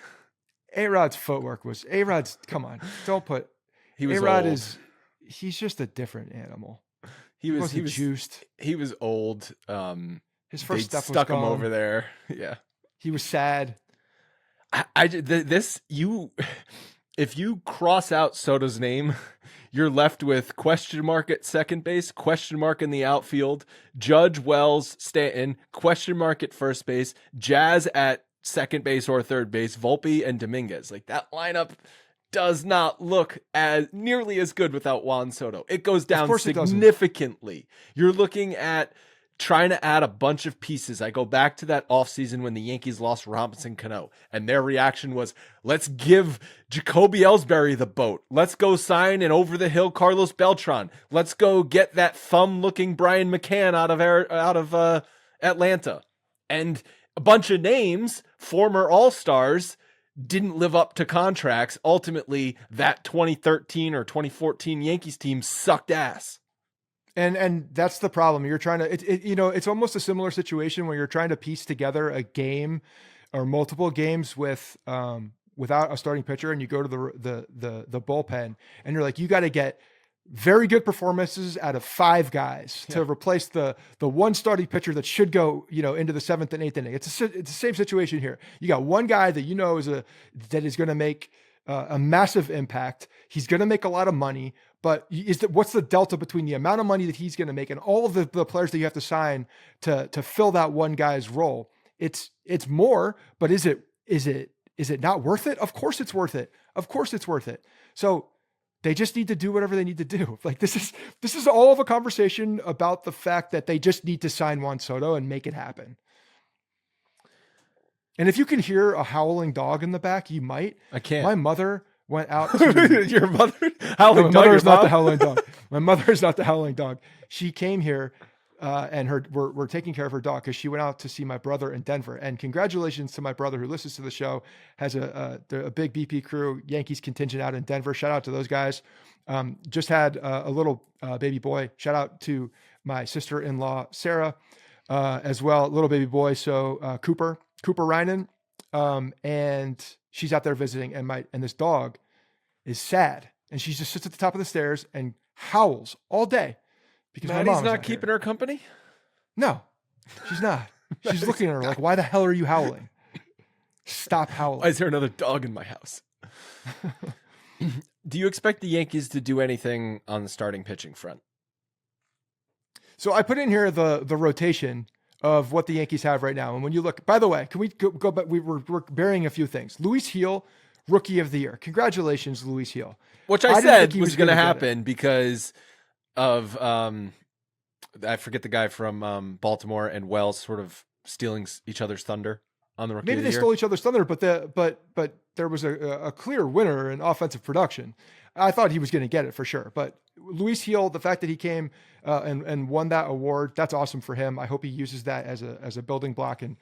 A-Rod's footwork was A-Rod's. Come on, don't put. He was A-Rod old. He's just a different animal. He was juiced. He was old. His first step was stuck him gone. over there. Yeah, he was sad. If you cross out Soto's name, you're left with question mark at second base, question mark in the outfield, Judge, Wells, Stanton, question mark at first base, Jazz at second base or third base, Volpe and Dominguez. Like that lineup does not look as nearly as good without Juan Soto. It goes down significantly. You're looking at trying to add a bunch of pieces. I go back to that offseason when the Yankees lost Robinson Cano, and their reaction was, let's give Jacoby Ellsbury the boat. Let's go sign an over-the-hill Carlos Beltran. Let's go get that thumb-looking Brian McCann out of Atlanta. And a bunch of names, former All-Stars, didn't live up to contracts. Ultimately, that 2013 or 2014 Yankees team sucked ass. And that's the problem. You're trying to, it's almost a similar situation where you're trying to piece together a game or multiple games with, without a starting pitcher, and you go to the bullpen and you're like, you got to get very good performances out of 5 guys to replace the one starting pitcher that should go, into the 7th and 8th inning. It's the same situation here. You got one guy that that is going to make a massive impact. He's going to make a lot of money, but what's the delta between the amount of money that he's going to make and all of the players that you have to sign to fill that one guy's role? It's more, but is it not worth it? Of course it's worth it. Of course it's worth it. So they just need to do whatever they need to do. Like this is all of a conversation about the fact that they just need to sign Juan Soto and make it happen. And if you can hear a howling dog in the back, you might. I can't. My mother went out. Your mother? Howling my dog? mother is not the howling dog. My mother is not the howling dog. She came here and we're taking care of her dog because she went out to see my brother in Denver. And congratulations to my brother who listens to the show, has a big BP crew, Yankees contingent out in Denver. Shout out to those guys. Just had a little baby boy. Shout out to my sister-in-law, Sarah, as well. Little baby boy. So Cooper Reinen. And she's out there visiting, and this dog is sad, and she just sits at the top of the stairs and howls all day because Maddie's my mom's not keeping her company. No, she's not. She's looking at her like, why the hell are you howling? Stop howling. Why is there another dog in my house? Do you expect the Yankees to do anything on the starting pitching front? So I put in here the rotation of what the Yankees have right now. And when you look, by the way, can we go back? We're burying a few things. Luis Gil, Rookie of the Year. Congratulations, Luis Gil. Which I said was going to happen because of, I forget the guy from Baltimore and Wells sort of stealing each other's thunder on the Rookie of the Year. Maybe they stole each other's thunder, but there was a clear winner in offensive production. I thought he was going to get it for sure. But Luis Gil, the fact that he came and won that award, that's awesome for him. I hope he uses that as a building block and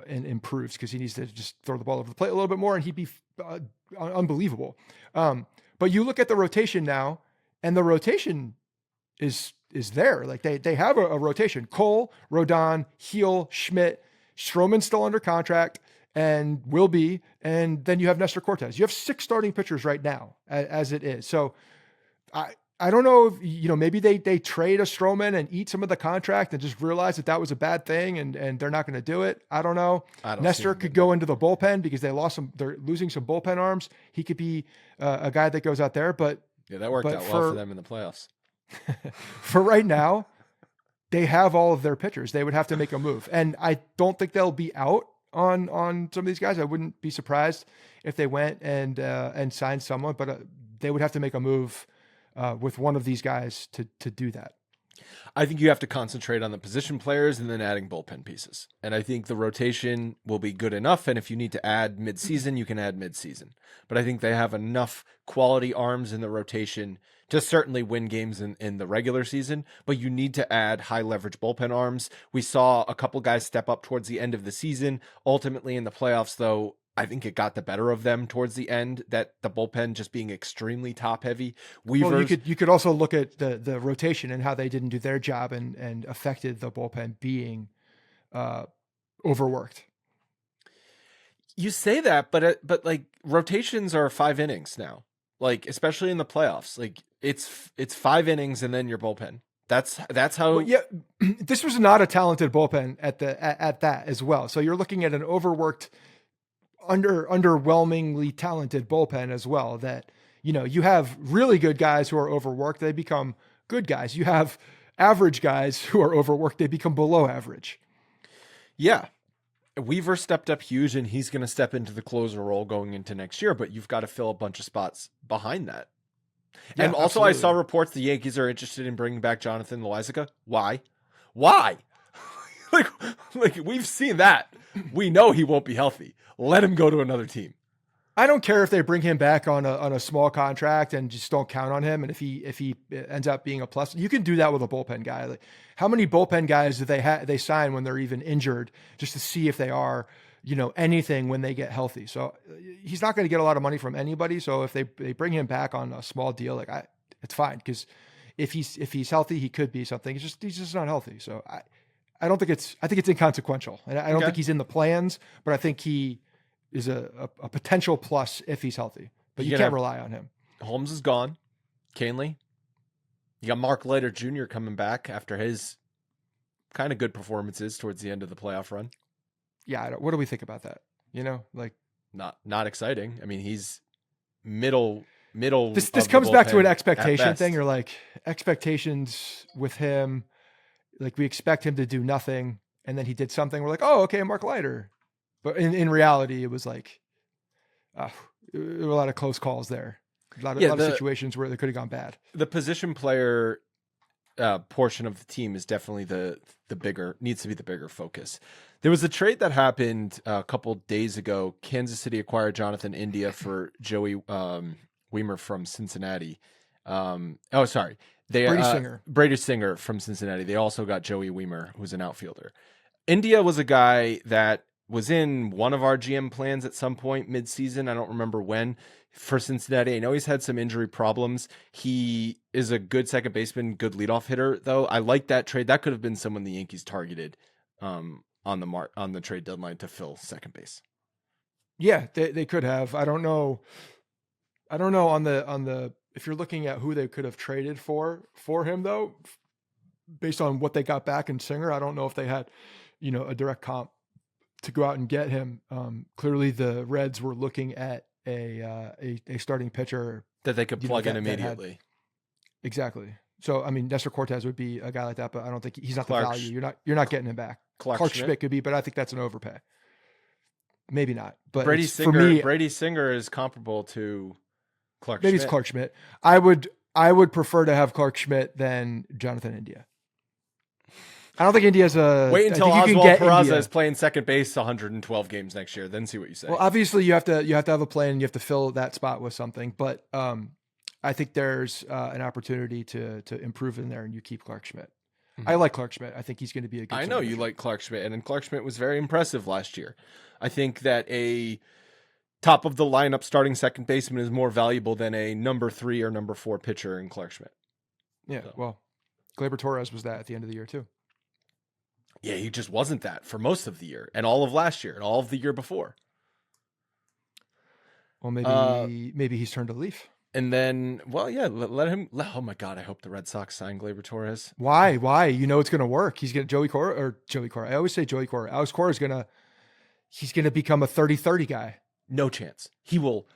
improves, because he needs to just throw the ball over the plate a little bit more, and he'd be unbelievable. But you look at the rotation now, and the rotation is there. Like they have a rotation: Cole, Rodon, Gil, Schmidt, Stroman's still under contract, and will be, and then you have Nestor Cortez. You have 6 starting pitchers right now as it is. So I don't know if, maybe they trade a Stroman and eat some of the contract and just realize that was a bad thing and they're not going to do it. I don't know. Nestor could go into the bullpen because they're losing some bullpen arms. He could be a guy that goes out there, but yeah, that worked out well for them in the playoffs. For right now, they have all of their pitchers. They would have to make a move. And I don't think they'll be out on some of these guys. I wouldn't be surprised if they went and signed someone, but they would have to make a move with one of these guys to do that. I think you have to concentrate on the position players and then adding bullpen pieces. And I think the rotation will be good enough. And if you need to add midseason, you can add midseason. But I think they have enough quality arms in the rotation to certainly win games in the regular season. But you need to add high leverage bullpen arms. We saw a couple guys step up towards the end of the season. Ultimately, in the playoffs, though, I think it got the better of them towards the end, that the bullpen just being extremely top heavy. Well, you could also look at the rotation and how they didn't do their job and affected the bullpen being overworked. You say that, but like rotations are 5 innings now, like especially in the playoffs. Like it's 5 innings and then your bullpen. That's how. Well, yeah, this was not a talented bullpen at that as well. So you're looking at an overworked, underwhelmingly talented bullpen as well. That, you know, you have really good guys who are overworked, they become good guys. You have average guys who are overworked, they become below average. Yeah. Weaver stepped up huge, and he's going to step into the closer role going into next year, but you've got to fill a bunch of spots behind that. Yeah, and also, absolutely. I saw reports the Yankees are interested in bringing back Jonathan Loáisiga. Why? like we've seen that. We know he won't be healthy. Let him go to another team. I don't care if they bring him back on a small contract and just don't count on him. And if he ends up being a plus, you can do that with a bullpen guy. Like, how many bullpen guys do they sign when they're even injured, just to see if they are, you know, anything when they get healthy? So he's not going to get a lot of money from anybody. So if they bring him back on a small deal, it's fine, because if he's healthy, he could be something. He's just not healthy. So I think it's inconsequential, and I don't think he's in the plans, but I think he is a potential plus if he's healthy, but you can't rely on him. Holmes is gone. Canley. You got Mark Leiter Jr. coming back after his kind of good performances towards the end of the playoff run. Yeah. What do we think about that? You know, like not exciting. I mean, he's middle. This comes back to an expectation thing. You're like, expectations with him, like we expect him to do nothing, and then he did something. We're like, oh, okay, Mark Leiter. But in reality, it was like there were a lot of close calls there. A lot of situations where they could have gone bad. The position player portion of the team is definitely needs to be the bigger focus. There was a trade that happened a couple days ago. Kansas City acquired Jonathan India for Joey Wiemer from Cincinnati. Brady Singer from Cincinnati. They also got Joey Wiemer, who's an outfielder. India was a guy that was in one of our GM plans at some point mid-season. I don't remember when, for Cincinnati. I know he's had some injury problems. He is a good second baseman, good leadoff hitter, though. I like that trade. That could have been someone the Yankees targeted on the trade deadline to fill second base. Yeah, they could have. I don't know on the if you're looking at who they could have traded for him, though, based on what they got back in Singer. I don't know if they had, you know, a direct comp to go out and get him. Clearly the Reds were looking at a starting pitcher that they could plug in immediately. Exactly. So, I mean, Nestor Cortez would be a guy like that, but I don't think he's not the value. You're not getting him back. Clark Schmidt could be, but I think that's an overpay. Maybe not, but Brady Singer is comparable to Clark Schmidt. Maybe it's Clark Schmidt. I would prefer to have Clark Schmidt than Jonathan India. I don't think India's wait until Oswald Peraza is playing second base 112 games next year, then see what you say. Well, obviously you have to have a plan, and you have to fill that spot with something. But I think there's an opportunity to improve in there, and you keep Clark Schmidt. Mm-hmm. I like Clark Schmidt. I think he's going to be a good. I know you like Clark Schmidt, and Clark Schmidt was very impressive last year. I think that a top of the lineup starting second baseman is more valuable than a number 3 or number 4 pitcher in Clark Schmidt. Yeah, well, Gleyber Torres was that at the end of the year too. Yeah, he just wasn't that for most of the year and all of last year and all of the year before. Well, maybe he's turned a leaf. And then, well, yeah, let him. Oh my God, I hope the Red Sox sign Gleyber Torres. Why? You know it's going to work. He's going to Joey Cora. I always say Joey Cora. Alex Cora he's going to become a 30-30 guy. No chance. He will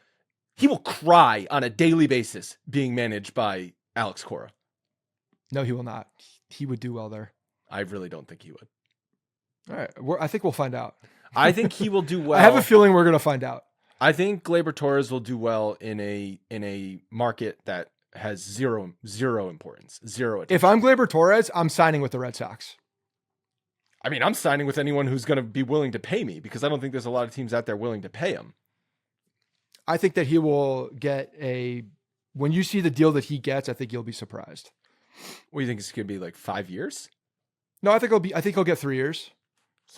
cry on a daily basis being managed by Alex Cora. No, he will not. He would do well there. I really don't think he would. All right. I think we'll find out. I think he will do well. I have a feeling we're going to find out. I think Gleyber Torres will do well in a market that has zero importance, zero attention. If I'm Gleyber Torres, I'm signing with the Red Sox. I mean, I'm signing with anyone who's going to be willing to pay me, because I don't think there's a lot of teams out there willing to pay him. I think that he will get when you see the deal that he gets, I think you'll be surprised. What do you think? It's going to be like 5 years? No, I think he'll get 3 years.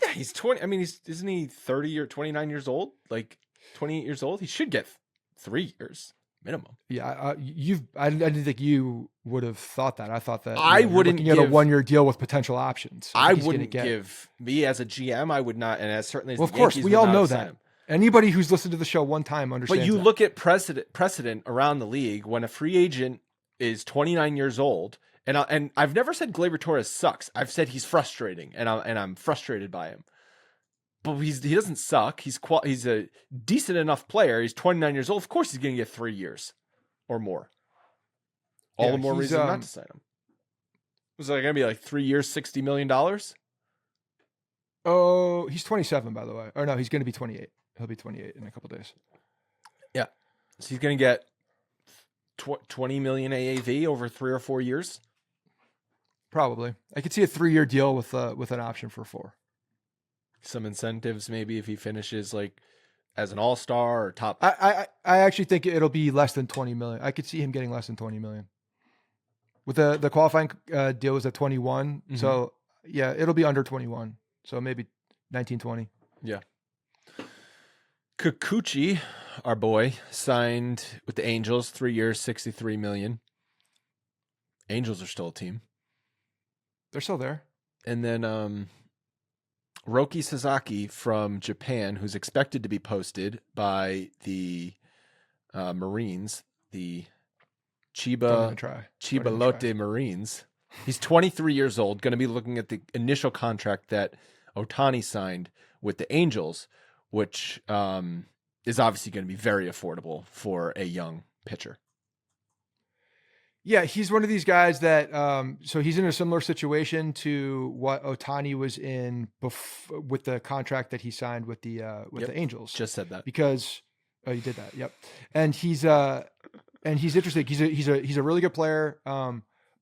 Yeah, he's 20. I mean, isn't he 30 or 29 years old? Like 28 years old? He should get 3 years minimum. Yeah, I didn't think you would have thought that. I thought that I wouldn't get a 1-year deal with potential options. I wouldn't give me as a GM. I would not, and as certainly as of course we all know that. Anybody who's listened to the show one time understands. But you that. look at precedent around the league when a free agent is 29 years old, and I've never said Gleyber Torres sucks. I've said he's frustrating, and I'm frustrated by him. But he doesn't suck. He's a decent enough player. He's 29 years old. Of course, he's going to get 3 years or more. All the more reason not to sign him. Was it going to be like 3 years, $60 million? Oh, he's 27, by the way. Or no, he's going to be 28. He'll be 28 in a couple days. Yeah. So he's going to get 20 million AAV over 3 or 4 years? Probably. I could see a 3-year deal with an option for 4. Some incentives maybe if he finishes like as an all-star or top. I actually think it'll be less than 20 million. I could see him getting less than 20 million. With the qualifying deal was at 21. Mm-hmm. So yeah, it'll be under 21. So maybe 19, 20. Yeah. Kikuchi, our boy, signed with the Angels, 3 years, $63 million. Angels are still a team. They're still there. And then Roki Sasaki from Japan, who's expected to be posted by the Marines, the Chiba Lotte Marines. He's 23 years old, going to be looking at the initial contract that Ohtani signed with the Angels, which is obviously going to be very affordable for a young pitcher. Yeah, he's one of these guys that, so he's in a similar situation to what Ohtani was in with the contract that he signed with the Angels. Just said that. Because, oh, you did that. Yep. And he's interesting. He's a really good player.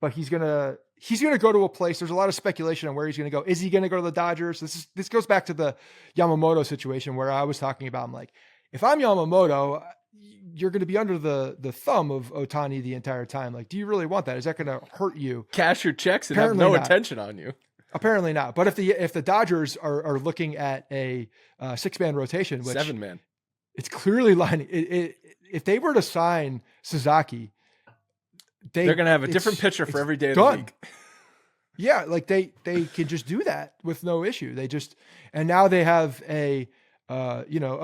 But he's going to go to a place. There's a lot of speculation on where he's going to go. Is he going to go to the Dodgers? This goes back to the Yamamoto situation where I was talking about, I'm like, if I'm Yamamoto, you're going to be under the thumb of Ohtani the entire time. Like, do you really want that? Is that going to hurt you? Cash your checks and apparently have no attention on you. Apparently not. But if the Dodgers are looking at a 6-man rotation, which 7-man, it's clearly lining. If they were to sign Sasaki, they're going to have a different pitcher for every day of done. the league. Yeah, like they can just do that with no issue. And now they have a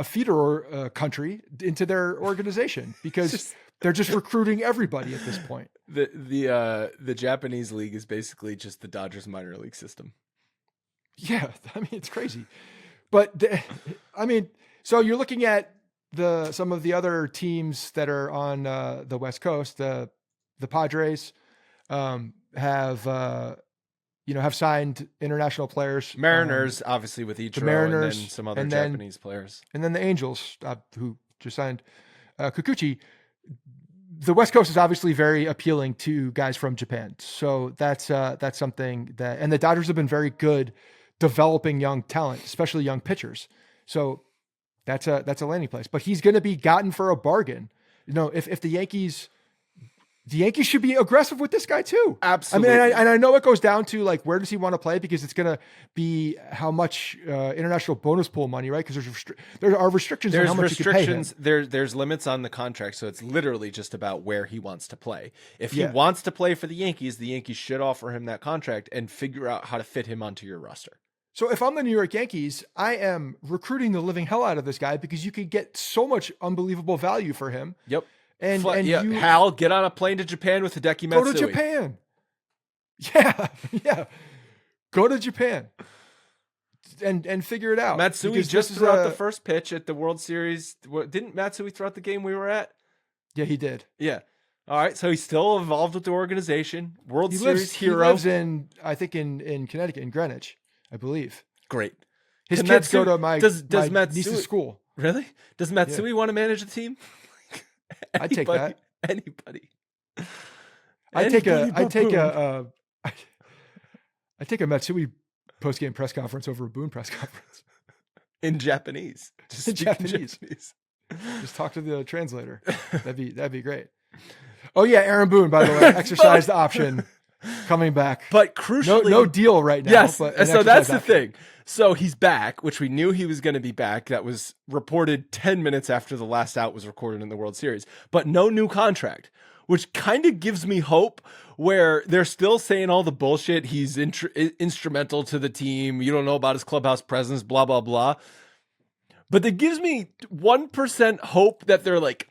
feeder country into their organization because they're just recruiting everybody at this point. The Japanese league is basically just the Dodgers minor league system. Yeah, I mean it's crazy, but so you're looking at some of the other teams that are on the West Coast. The Padres have signed international players. Mariners, obviously, with Ichiro, Mariners, and then some other Japanese players. And then the Angels, who just signed Kikuchi. The West Coast is obviously very appealing to guys from Japan. So that's something that, and the Dodgers have been very good developing young talent, especially young pitchers. So that's a landing place. But he's going to be gotten for a bargain. If the Yankees should be aggressive with this guy too. Absolutely. I mean, I know it goes down to like, where does he want to play? Because it's going to be how much international bonus pool money, right? Because there are restrictions on how much you can pay him. There's limits on the contract. So it's literally just about where he wants to play. If he wants to play for the Yankees should offer him that contract and figure out how to fit him onto your roster. So if I'm the New York Yankees, I am recruiting the living hell out of this guy because you could get so much unbelievable value for him. Yep. And Hal, get on a plane to Japan with Hideki Matsui. Go to Japan. Yeah. Go to Japan and figure it out. Matsui just threw out the first pitch at the World Series. Didn't Matsui throw out the game we were at? Yeah, he did. Yeah. All right. So he's still involved with the organization. World Series hero. He lives in Connecticut, in Greenwich, I believe. Great. His kids go to my niece's school. Really? Does Matsui want to manage a team? I'd take that. Anybody. I take a Matsui post-game press conference over a Boone press conference in Japanese. Just in Japanese. Just talk to the translator. That'd be great. Oh yeah, Aaron Boone, by the way, exercised option coming back. But crucially, no deal right now. Yes, but so that's the thing. So he's back, which we knew he was going to be back. That was reported 10 minutes after the last out was recorded in the World Series. But no new contract, which kind of gives me hope, where they're still saying all the bullshit. He's instrumental to the team. You don't know about his clubhouse presence, blah, blah, blah. But it gives me 1% hope that they're like,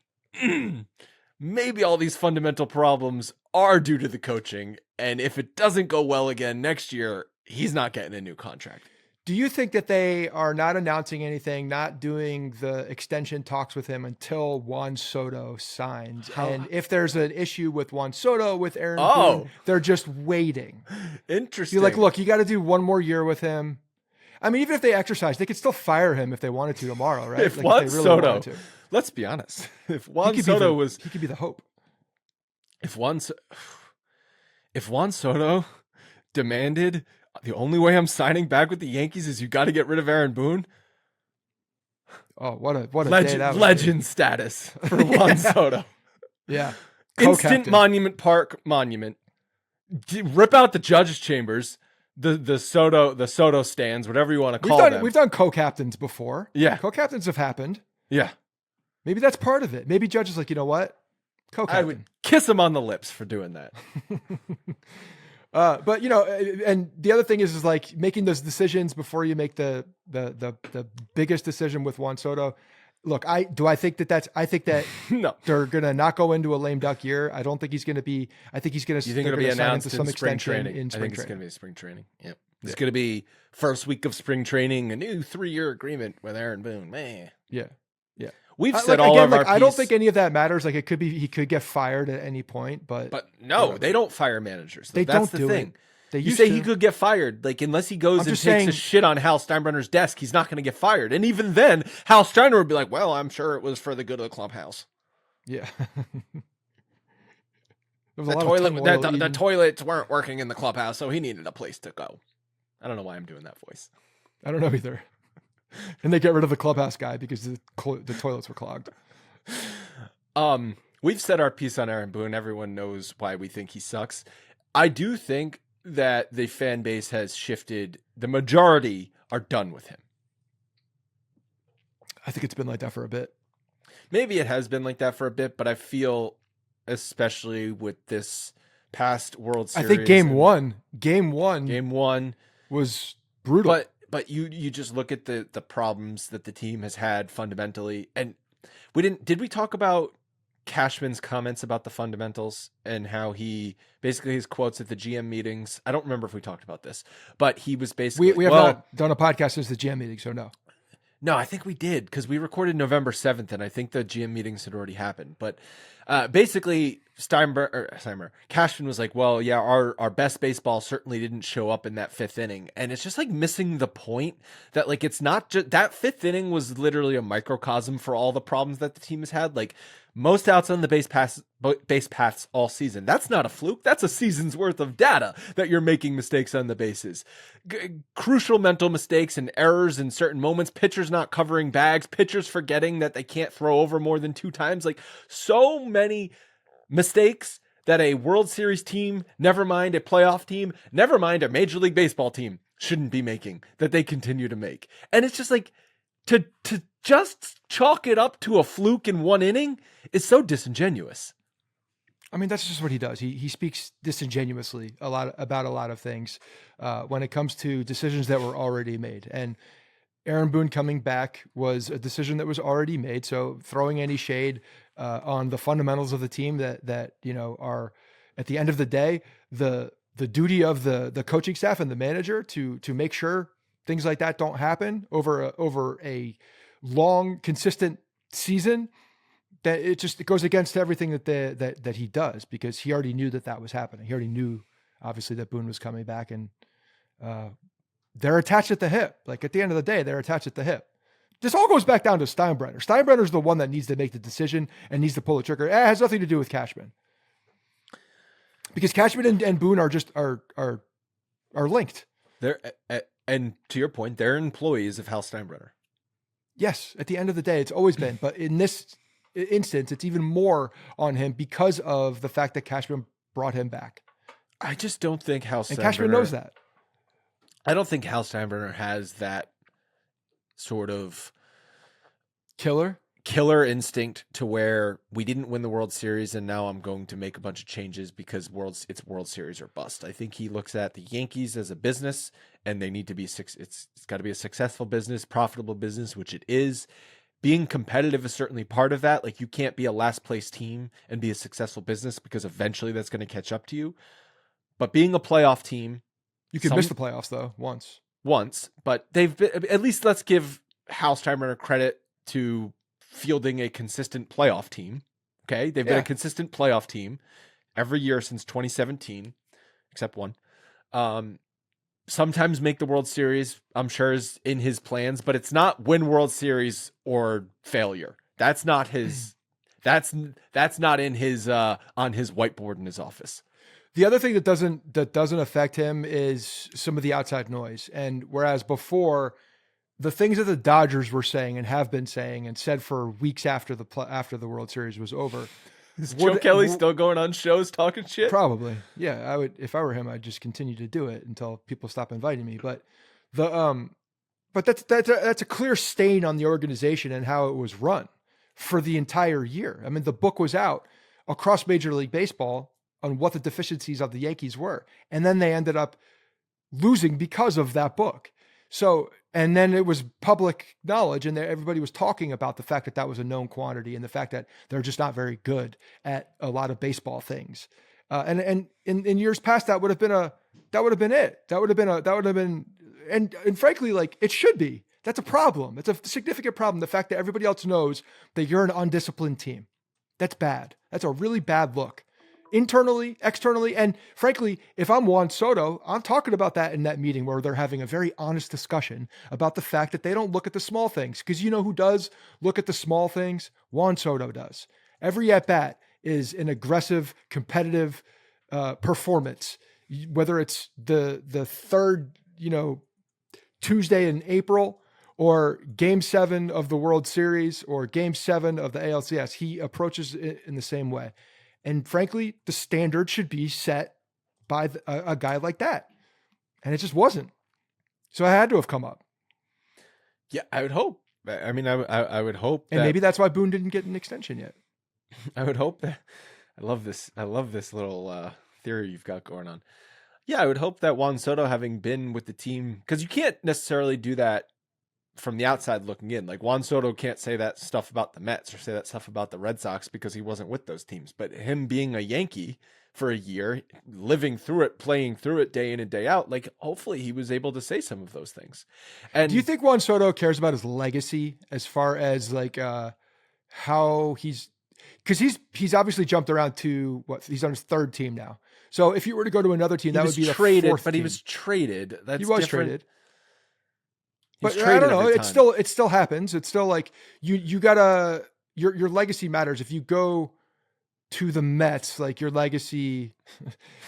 maybe all these fundamental problems are due to the coaching. And if it doesn't go well again next year, he's not getting a new contract. Do you think that they are not announcing anything, not doing the extension talks with him until Juan Soto signs? And if there's an issue with Juan Soto, with Aaron Boone, they're just waiting. Interesting. You're like, look, you got to do one more year with him. I mean, even if they exercise, they could still fire him if they wanted to tomorrow, right? If Juan Soto, let's be honest. If Juan Soto he could be the hope. If Juan Soto demanded, the only way I'm signing back with the Yankees is you got to get rid of Aaron Boone. Oh, what a legend status for Juan Soto. Yeah. Instant Monument Park monument. Rip out the judges' chambers. The Soto stands, whatever you want to call them. We've done co-captains before. Yeah. Co-captains have happened. Yeah. Maybe that's part of it. Maybe Judge is like, you know what? Co-captain. I would kiss him on the lips for doing that. But and the other thing is like making those decisions before you make the biggest decision with Juan Soto. Look, I think that no, they're gonna not go into a lame duck year. I don't think he's gonna be. I think he's gonna. You think it'll be announced in spring training? I think it's gonna be spring training. Yep, it's gonna be first week of spring training. A new 3-year agreement with Aaron Boone. Man, yeah. We've said all of our. I don't think any of that matters. Like it could be, he could get fired at any point. But no, they don't fire managers. They That's don't the do thing. It. You say he could get fired, like unless he goes and takes a shit on Hal Steinbrenner's desk, he's not going to get fired. And even then, Hal Steiner would be like, "Well, I'm sure it was for the good of the clubhouse." Yeah. The toilets weren't working in the clubhouse, so he needed a place to go. I don't know why I'm doing that voice. I don't know either. And they get rid of the clubhouse guy because the toilets were clogged. We've said our piece on Aaron Boone. Everyone knows why we think he sucks. I do think that the fan base has shifted. The majority are done with him. I think it's been like that for a bit. Maybe it has been like that for a bit, but I feel, especially with this past World Series, I think game one was brutal. But you just look at the problems that the team has had fundamentally, and did we talk about Cashman's comments about the fundamentals and how he basically his quotes at the GM meetings? I don't remember if we talked about this, but he was basically we have not done a podcast since the GM meeting, so no. No, I think we did because we recorded November 7th, and I think the GM meetings had already happened. But basically, Cashman was like, well, yeah, our best baseball certainly didn't show up in that 5th inning. And it's just like missing the point that like it's not just that 5th inning was literally a microcosm for all the problems that the team has had. Like most outs on the base paths all season. That's not a fluke. That's a season's worth of data that you're making mistakes on the bases. Crucial mental mistakes and errors in certain moments. Pitchers not covering bags. Pitchers forgetting that they can't throw over more than 2 times. Like so many mistakes that a World Series team, never mind a playoff team, never mind a Major League Baseball team, shouldn't be making, that they continue to make. And it's just like to just chalk it up to a fluke in 1 inning is so disingenuous. I mean, that's just what he does. He speaks disingenuously about a lot of things when it comes to decisions that were already made. And Aaron Boone coming back was a decision that was already made. So throwing any shade on the fundamentals of the team that are at the end of the day, the duty of the coaching staff and the manager to make sure things like that don't happen over a long, consistent season. That it goes against everything that he does because he already knew that was happening. He already knew, obviously, that Boone was coming back, and they're attached at the hip. Like at the end of the day, they're attached at the hip. This all goes back down to Steinbrenner. Steinbrenner's the one that needs to make the decision and needs to pull the trigger. It has nothing to do with Cashman. because Cashman and Boone are just are linked. They're and to your point, they're employees of Hal Steinbrenner. Yes, at the end of the day, it's always been. But in this instance, it's even more on him because of the fact that Cashman brought him back. I just don't think Hal Steinbrenner... And Cashman knows that. I don't think Hal Steinbrenner has that sort of... Killer instinct to where we didn't win the World Series and now I'm going to make a bunch of changes because it's World Series or bust. I think he looks at the Yankees as a business and they need to be it's got to be a successful business, profitable business, which it is. Being competitive is certainly part of that. Like, you can't be a last place team and be a successful business because eventually that's going to catch up to you. But being a playoff team, you could miss the playoffs though once, but they've been, at least let's give Hal Steinbrenner credit to fielding a consistent playoff team. Okay. They've been a consistent playoff team every year since 2017, except one. Sometimes make the World Series, I'm sure, is in his plans, but it's not win World Series or failure. That's not his, that's not in his, on his whiteboard in his office. The other thing that doesn't affect him is some of the outside noise. And whereas before, the things that the Dodgers were saying and have been saying and said for weeks after the World Series was over. Is Joe Kelly still going on shows talking shit? Probably. Yeah, I would, if I were him, I'd just continue to do it until people stop inviting me. But that's a clear stain on the organization and how it was run for the entire year. I mean, the book was out across Major League Baseball on what the deficiencies of the Yankees were. And then they ended up losing because of that book. So, and then it was public knowledge and everybody was talking about the fact that that was a known quantity and the fact that they're just not very good at a lot of baseball things. And in years past, that would have been it. And frankly, like, it should be. That's a problem. It's a significant problem. The fact that everybody else knows that you're an undisciplined team. That's bad. That's a really bad look. Internally, externally, and frankly, if I'm Juan Soto, I'm talking about that in that meeting where they're having a very honest discussion about the fact that they don't look at the small things. Because you know who does look at the small things? Juan Soto does. Every at-bat is an aggressive, competitive performance. Whether it's the third, Tuesday in April, or Game 7 of the World Series, or Game 7 of the ALCS, he approaches it in the same way. And frankly, the standard should be set by a guy like that. And it just wasn't. So it had to have come up. Yeah, I would hope. I mean, I would hope. And maybe that's why Boone didn't get an extension yet. I would hope that. I love this little theory you've got going on. Yeah, I would hope that Juan Soto, having been with the team, because you can't necessarily do that from the outside looking in. Like, Juan Soto can't say that stuff about the Mets or say that stuff about the Red Sox because he wasn't with those teams. But him being a Yankee for a year, living through it, playing through it day in and day out, like, hopefully he was able to say some of those things. And do you think Juan Soto cares about his legacy as far as like how because he's obviously jumped around to he's on his third team now. So if you were to go to another team, that would be traded, the fourth but team. He was traded. He was traded. But He's I don't know. traded It still happens. It's still like you gotta, your legacy matters. If you go to the Mets, like, your legacy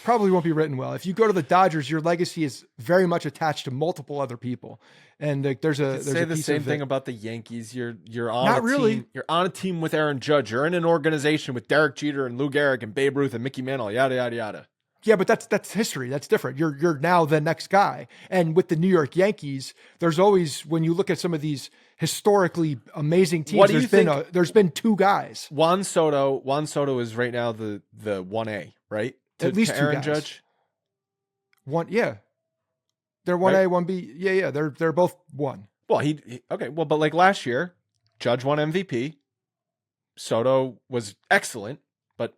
probably won't be written well. If you go to the Dodgers, your legacy is very much attached to multiple other people. And like, there's a same thing about the Yankees. You're on Not a really. team. You're on a team with Aaron Judge. You're in an organization with Derek Jeter and Lou Gehrig and Babe Ruth and Mickey Mantle. Yada yada yada. Yeah, but that's history. That's different. You're now the next guy. And with the New York Yankees, there's always, when you look at some of these historically amazing teams, there's been two guys. Juan Soto is right now the 1A, right? At least Aaron two guys. Judge. One, yeah. They're 1A, 1B. Yeah. They're both one. Well, okay. Well, but like last year, Judge won MVP. Soto was excellent, but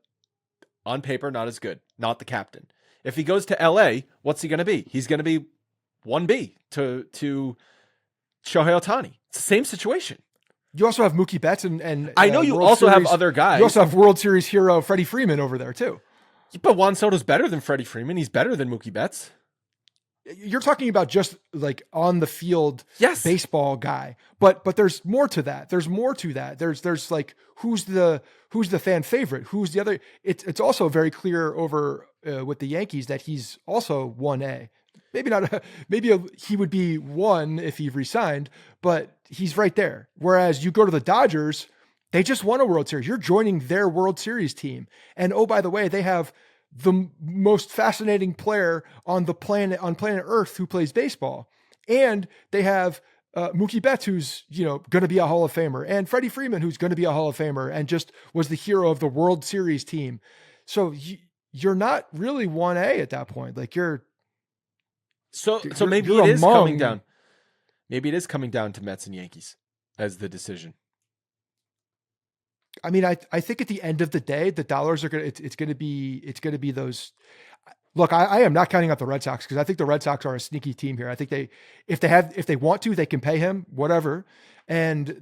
on paper, not as good. Not the captain. If he goes to LA, what's he going to be? He's going to be 1B to Shohei Ohtani. It's the same situation. You also have Mookie Betts and I know you World also Series, have other guys. You also have World Series hero Freddie Freeman over there too. But Juan Soto's better than Freddie Freeman. He's better than Mookie Betts. You're talking about just like on the field Yes. baseball guy, but there's more to that. There's more to that. There's like who's the fan favorite, who's the other. It's also very clear over with the Yankees that he's also 1A. Maybe not. He would be 1 if he resigned, but he's right there. Whereas you go to the Dodgers, they just won a World Series. You're joining their World Series team, and oh, by the way, they have the most fascinating player on planet Earth who plays baseball. And they have Mookie Betts, who's, going to be a Hall of Famer, and Freddie Freeman, who's going to be a Hall of Famer and just was the hero of the World Series team. So you're not really 1A at that point. Like so maybe it is coming down. Maybe it is coming down to Mets and Yankees as the decision. I mean, I think at the end of the day, the dollars are going to, it's going to be those. Look, I am not counting out the Red Sox because I think the Red Sox are a sneaky team here. I think if they want to, they can pay him, whatever. And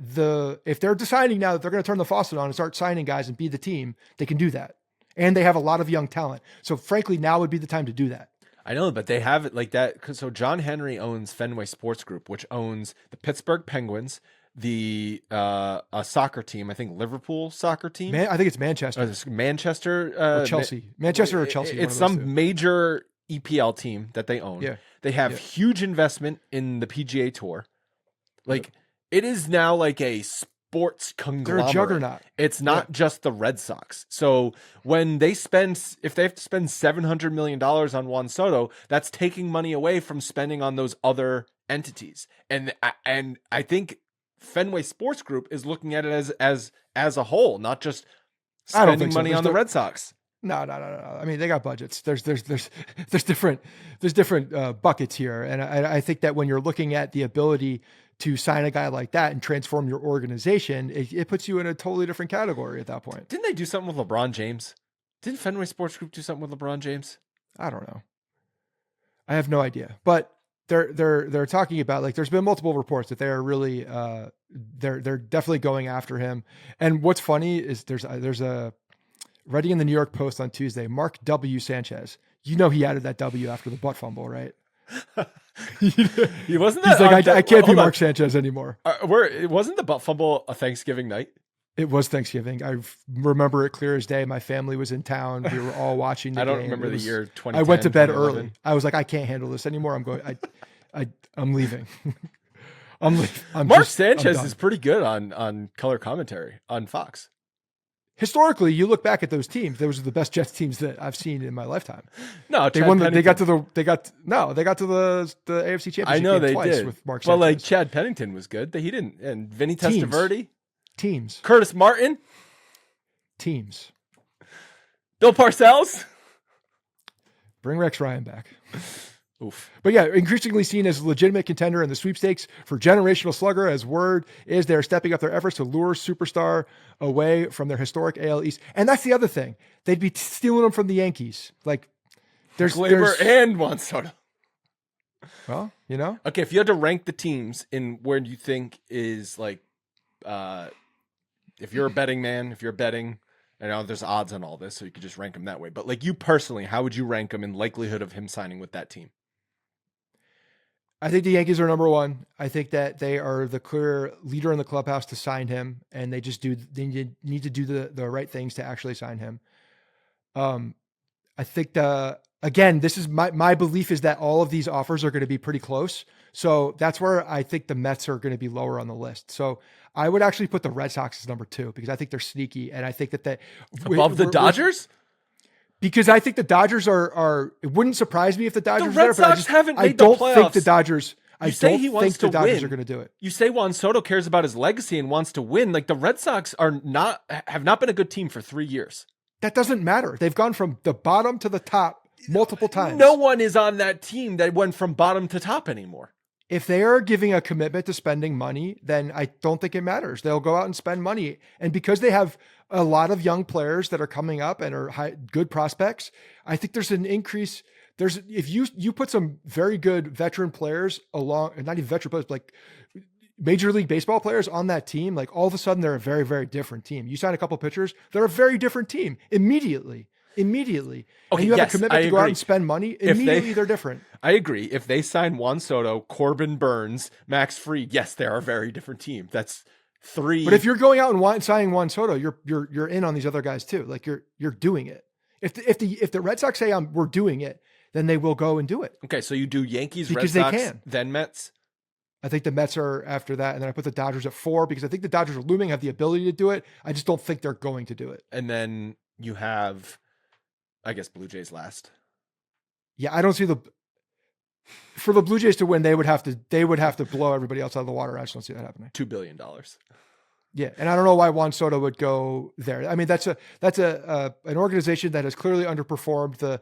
if they're deciding now that they're going to turn the faucet on and start signing guys and be the team, they can do that. And they have a lot of young talent. So frankly, now would be the time to do that. I know, but they have it like that. So John Henry owns Fenway Sports Group, which owns the Pittsburgh Penguins, a soccer team, I think Liverpool soccer team. I think it's Manchester. Manchester. Or Chelsea. Manchester or Chelsea. It's some major EPL team that they own. Yeah. They have huge investment in the PGA Tour. Like, it is now like a sports conglomerate. They're a juggernaut. It's not just the Red Sox. So when if they have to spend $700 million on Juan Soto, that's taking money away from spending on those other entities. And I think Fenway Sports Group is looking at it as a whole, not just spending money on the Red Sox. No. I mean, they got budgets. There's different buckets here, and I think that when you're looking at the ability to sign a guy like that and transform your organization, it puts you in a totally different category at that point. Didn't they do something with LeBron James? Didn't Fenway Sports Group do something with LeBron James? I don't know. I have no idea, but they're talking about, like, there's been multiple reports that they're really they're definitely going after him. And what's funny is there's a writing in the New York Post on Tuesday, Mark W. Sanchez. He added that W after the butt fumble, right? He wasn't. He's like, I can't be Mark Sanchez anymore. Wasn't the butt fumble a Thanksgiving night? It was Thanksgiving. I remember it clear as day. My family was in town. We were all watching the game. I don't remember the year 2010. I went to bed early. I was like, I can't handle this anymore. I'm going. I'm leaving. Mark Sanchez is pretty good on color commentary on Fox. Historically, you look back at those teams; those are the best Jets teams that I've seen in my lifetime. No, they won. They got to the AFC Championship. I know they twice did with Mark Sanchez. Well, like Chad Pennington was good. He didn't, and Vinny Testaverde. Teams. Curtis Martin. Teams. Bill Parcells. Bring Rex Ryan back. Oof. But yeah, increasingly seen as a legitimate contender in the sweepstakes for generational slugger, as word is they're stepping up their efforts to lure superstar away from their historic AL East. And that's the other thing. They'd be stealing them from the Yankees. Like, there's and Juan Soto. Well, Okay, if you had to rank the teams in where you think is like, if you're a betting man, if you're betting, I know there's odds on all this, so you could just rank them that way. But like you personally, how would you rank them in likelihood of him signing with that team? I think the Yankees are number one. I think that they are the clear leader in the clubhouse to sign him, and they need to do the right things to actually sign him. I think again, this is my belief is that all of these offers are going to be pretty close. So that's where I think the Mets are going to be lower on the list. So I would actually put the Red Sox as number 2 because I think they're sneaky. And I think that above the Dodgers? Because I think the Dodgers are it wouldn't surprise me if the Dodgers Red Sox haven't made the playoffs. I don't think the Dodgers are going to do it. You say Juan Soto cares about his legacy and wants to win. Like the Red Sox have not been a good team for 3 years. That doesn't matter. They've gone from the bottom to the top multiple times. No one is on that team that went from bottom to top anymore. If they are giving a commitment to spending money, then I don't think it matters. They'll go out and spend money. And because they have a lot of young players that are coming up and are good prospects, I think there's an increase. If you put some very good veteran players along, not even veteran players, but like Major League Baseball players on that team, like all of a sudden they're a very, very different team. You sign a couple pitchers, they're a very different team immediately. immediately. Okay, And you have yes, a commitment I to go out agree. and spend money. If Immediately, they're different. I agree. If they sign Juan Soto, Corbin Burns, Max Fried, yes, they're a very different team. That's 3. But if you're going out and signing Juan Soto, you're in on these other guys too. Like you're doing it. If the Red Sox say we're doing it, then they will go and do it. Okay, so you do Yankees, Because Red they Sox, can. then Mets. I think the Mets are after that, and then I put the Dodgers at 4 because I think the Dodgers are looming, have the ability to do it. I just don't think they're going to do it. And then you have, I guess, Blue Jays last. Yeah, I don't see for the Blue Jays to win, they would have to blow everybody else out of the water. I just don't see that happening. $2 billion. Yeah, and I don't know why Juan Soto would go there. I mean, that's an organization that has clearly underperformed.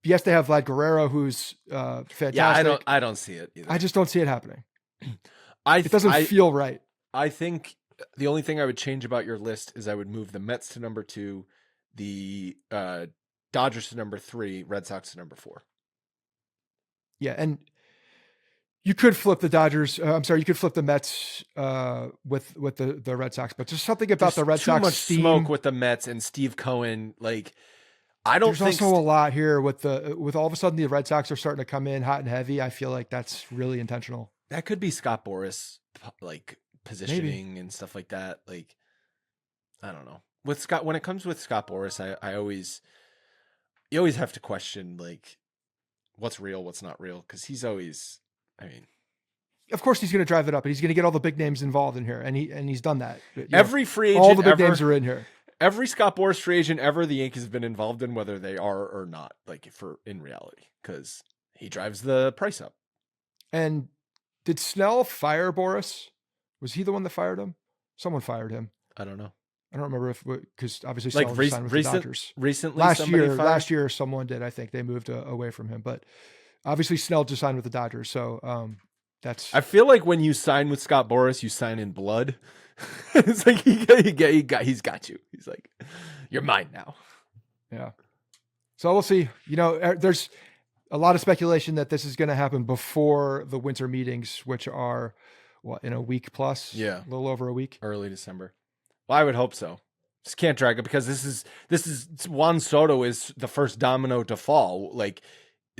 Yes, they have Vlad Guerrero, who's fantastic. Yeah, I don't see it either. I just don't see it happening. It doesn't feel right. I think the only thing I would change about your list is I would move the Mets to number 2, the Dodgers to number 3, Red Sox to number 4. Yeah, and you could flip the Dodgers. You could flip the Mets with the Red Sox, but there's something about the Red Sox. Too much smoke with the Mets and Steve Cohen. Like, I don't. There's also a lot here with all of a sudden the Red Sox are starting to come in hot and heavy. I feel like that's really intentional. That could be Scott Boras, like positioning Maybe. and stuff like that. Like, I don't know. With Scott, when it comes with Scott Boras, you always have to question like what's real, what's not real, because he's always. I mean, of course he's going to drive it up, and he's going to get all the big names involved in here, and he's done that. Every free agent, all the big names are in here. Every Scott Boras free agent ever, the Yankees have been involved in, whether they are or not. Like in reality, because he drives the price up. And did Snell fire Boras? Was he the one that fired him? Someone fired him. I don't know. I don't remember because obviously like Snell signed with the Dodgers recently. Last year, someone did. I think they moved away from him, but obviously Snell just signed with the Dodgers. So that's. I feel like when you sign with Scott Boras, you sign in blood. It's like he's got you. He's like, you're mine now. Yeah. So we'll see. There's a lot of speculation that this is going to happen before the winter meetings, which are in a week plus. Yeah, a little over a week. Early December. Well, I would hope so. Just can't drag it because this is Juan Soto is the first domino to fall. Like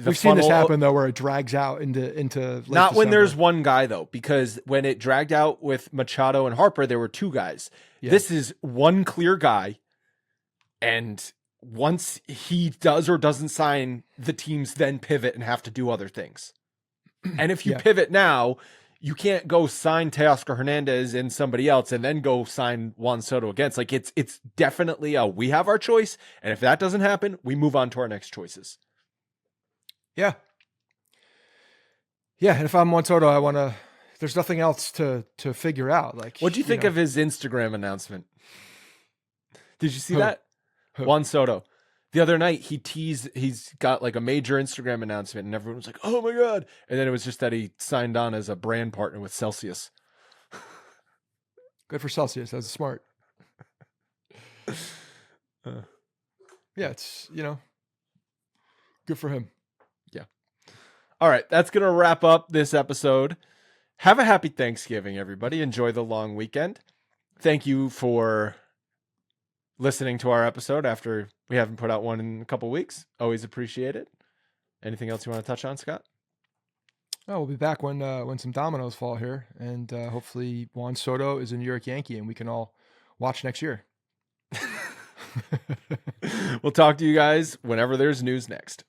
we've seen this happen though, where it drags out into late not December. When there's one guy though, because when it dragged out with Machado and Harper, there were 2 guys. Yeah. This is one clear guy, and once he does or doesn't sign, the teams then pivot and have to do other things. And if you pivot now, you can't go sign Teoscar Hernandez and somebody else and then go sign Juan Soto against. Like it's definitely we have our choice, and if that doesn't happen, we move on to our next choices. Yeah. Yeah, and if I'm Juan Soto, there's nothing else to figure out. Like, what do you think of his Instagram announcement? Did you see that? Juan Soto. The other night, he's got like a major Instagram announcement, and everyone was like, oh my God. And then it was just that he signed on as a brand partner with Celsius. Good for Celsius. That's smart. Yeah, it's, good for him. Yeah. All right. That's going to wrap up this episode. Have a happy Thanksgiving, everybody. Enjoy the long weekend. Thank you for listening to our episode after we haven't put out one in a couple weeks. Always appreciate it. Anything else you want to touch on, Scott? Oh, we'll be back when some dominoes fall here, and hopefully Juan Soto is a New York Yankee, and we can all watch next year. We'll talk to you guys whenever there's news next.